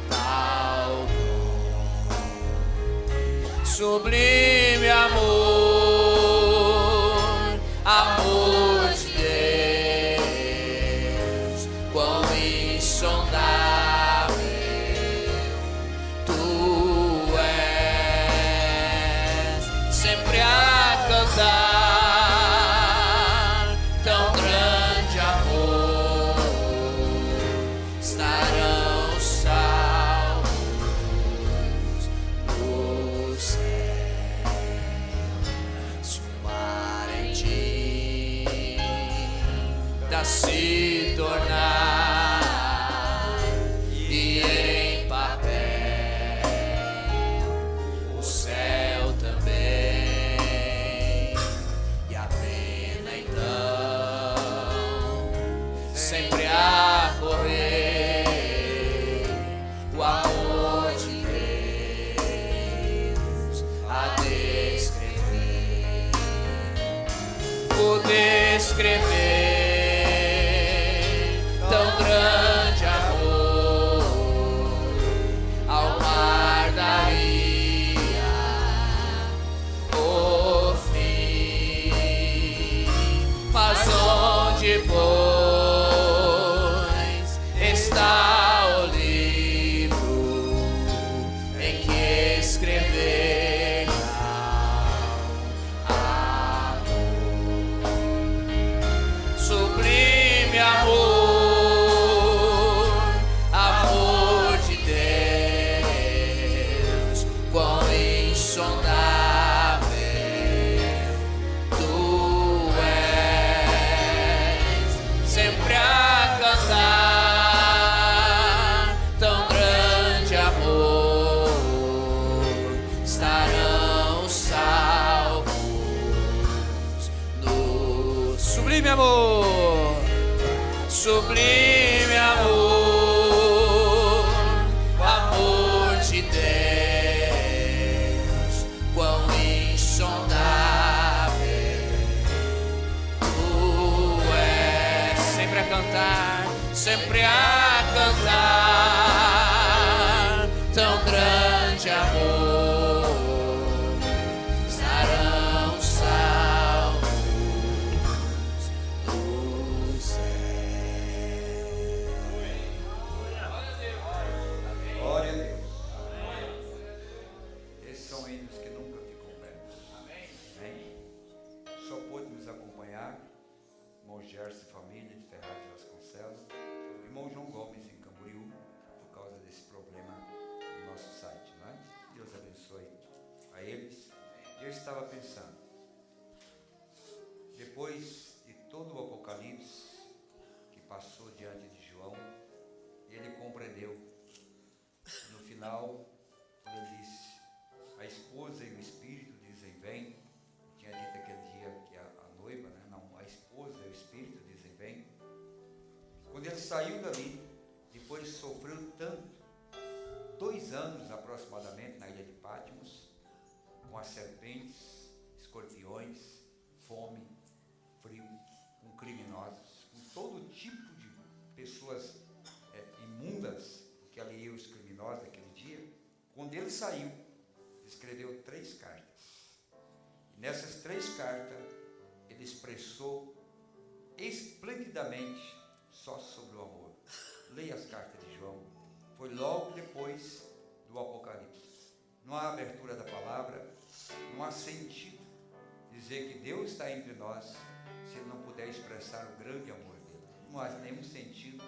tal dom. Sublime amor, amor de Deus, quão insondável tu és, sempre a cantar tão grande amor, estarão salvos no céu. Se o mar em tinta se tornar e em papel o céu também, e a pena então sempre a correr, o amor de Deus a descrever, o descrever tão grande amor, ao mar daria o fim. Mas onde, pois, está o livro em que escrever amor? Sublime amor, amor de Deus, quão insondável tu és, sempre a cantar tão grande amor, estarão salvos no sublime amor, sublime amor, amor de Deus, quão insondável tu és, sempre a cantar, sempre a cantar tão grande amor, estarão salvos no céu. Glória a Deus. Esses são hinos que nunca ficam velhos. Amém. Só pôde nos acompanhar irmão Gerson e família de Ferraz de Vasconcelos, irmão João Gomes em Camboriú, por causa desse problema no nosso site, não é? Deus abençoe a eles. Eu estava pensando, depois de todo o Apocalipse que passou diante de João, ele compreendeu. No final, quando ele disse, a esposa e o espírito dizem vem, tinha dito aquele dia que a noiva, né? Não, a esposa e o espírito dizem vem. Quando ele saiu dali, depois sofreu tanto, 2 anos aproximadamente na ilha de Patmos, com as serpentes, escorpiões, fome, frio, com criminosos, com todo tipo de pessoas imundas, porque ali iam os criminosos daquele dia. Quando ele saiu, escreveu 3 cartas. E nessas 3 cartas, ele expressou esplendidamente só sobre o amor. Leia as cartas de João. Foi logo depois do Apocalipse. Não há abertura da palavra, não há sentido dizer que Deus está entre nós se ele não puder expressar o grande amor dele. Não há nenhum sentido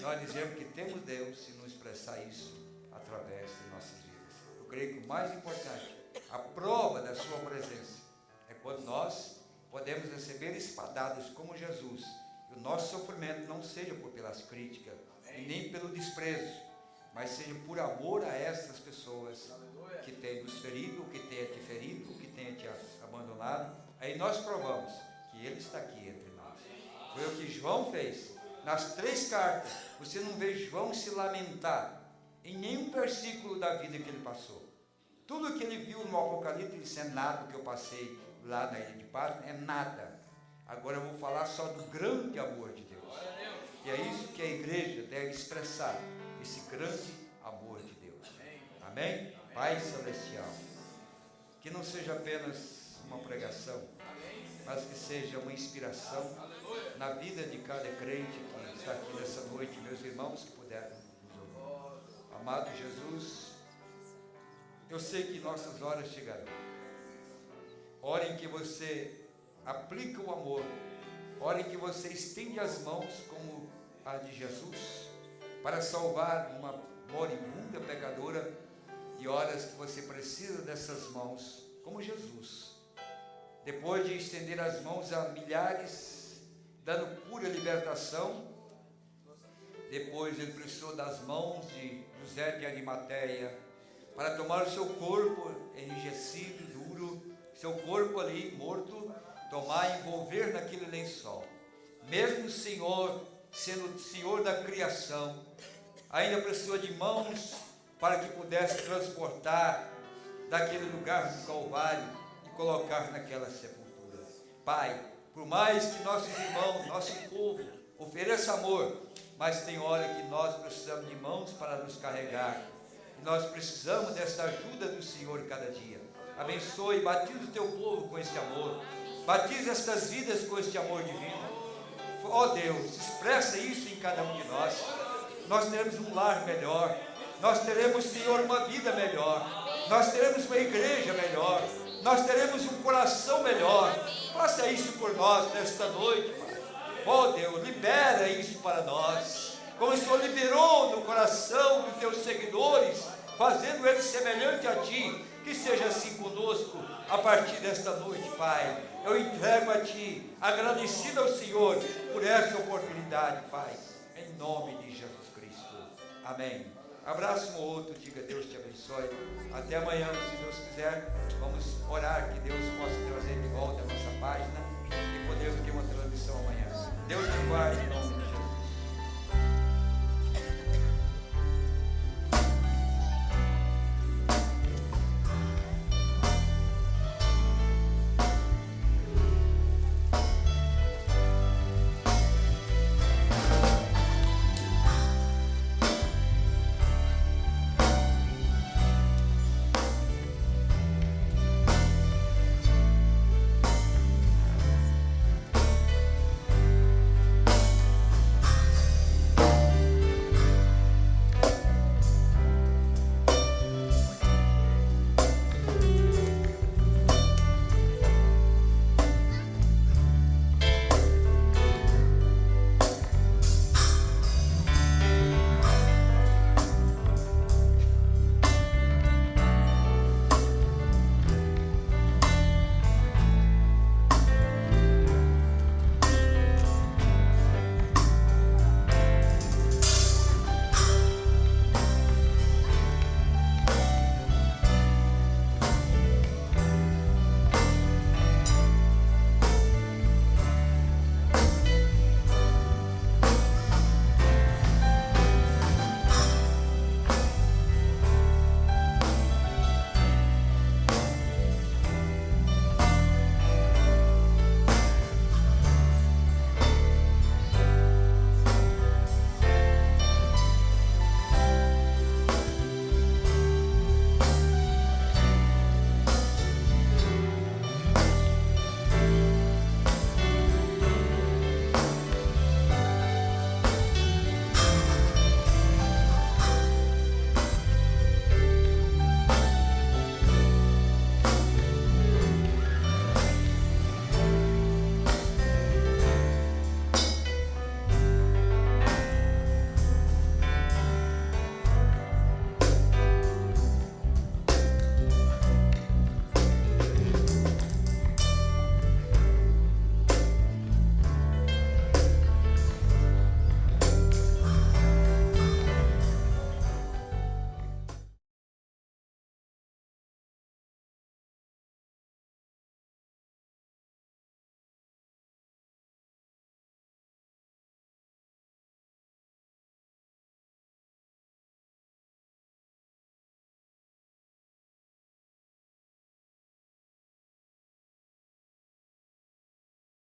nós dizemos que temos Deus se não expressar isso através de nossas vidas. Eu creio que o mais importante, a prova da sua presença, é quando nós podemos receber espadadas como Jesus. E o nosso sofrimento não seja pelas críticas, e nem pelo desprezo, mas seja por amor a essas pessoas que têm nos ferido, que têm te ferido, que têm te abandonado. Aí nós provamos que Ele está aqui entre nós. Foi o que João fez. Nas 3 cartas, você não vê João se lamentar em nenhum versículo da vida que ele passou. Tudo que ele viu no Apocalipse, ele disse: é nada o que eu passei lá na ilha de Páscoa, é nada. Agora eu vou falar só do grande amor de Deus. E é isso que a igreja deve expressar, esse grande amor de Deus. Amém? Pai Celestial, que não seja apenas uma pregação, mas que seja uma inspiração na vida de cada crente que está aqui nessa noite, meus irmãos que puderam nos ouvir. Amado Jesus, eu sei que nossas horas chegarão. Hora em que você aplica o amor, hora em que você estende as mãos como a de Jesus, para salvar uma moribunda pecadora, e horas que você precisa dessas mãos, como Jesus. Depois de estender as mãos a milhares, dando pura libertação, depois ele precisou das mãos de José de Arimateia, para tomar o seu corpo enrijecido, duro, seu corpo ali morto, tomar e envolver naquele lençol. Mesmo o Senhor, sendo o Senhor da criação, ainda precisou de mãos para que pudesse transportar daquele lugar do Calvário e colocar naquela sepultura. Pai, por mais que nossos irmãos, nosso povo ofereça amor, mas tem hora que nós precisamos de mãos para nos carregar, e nós precisamos dessa ajuda do Senhor cada dia. Abençoe e batiza o teu povo com este amor, batiza estas vidas com este amor divino. Ó Deus, expressa isso em cada um de nós. Nós teremos um lar melhor, nós teremos, Senhor, uma vida melhor, nós teremos uma igreja melhor, nós teremos um coração melhor. Faça isso por nós nesta noite, Pai. Ó Deus, libera isso para nós, como o Senhor liberou no coração dos teus seguidores, fazendo eles semelhante a Ti. Que seja assim conosco a partir desta noite, Pai. Eu entrego a Ti, agradecido ao Senhor por esta oportunidade, Pai, em nome de Jesus Cristo. Amém. Abraço um ou outro, diga: Deus te abençoe. Até amanhã, se Deus quiser. Vamos orar que Deus possa trazer de volta a nossa página e podermos ter uma transmissão amanhã. Deus te guarde em nome de Jesus.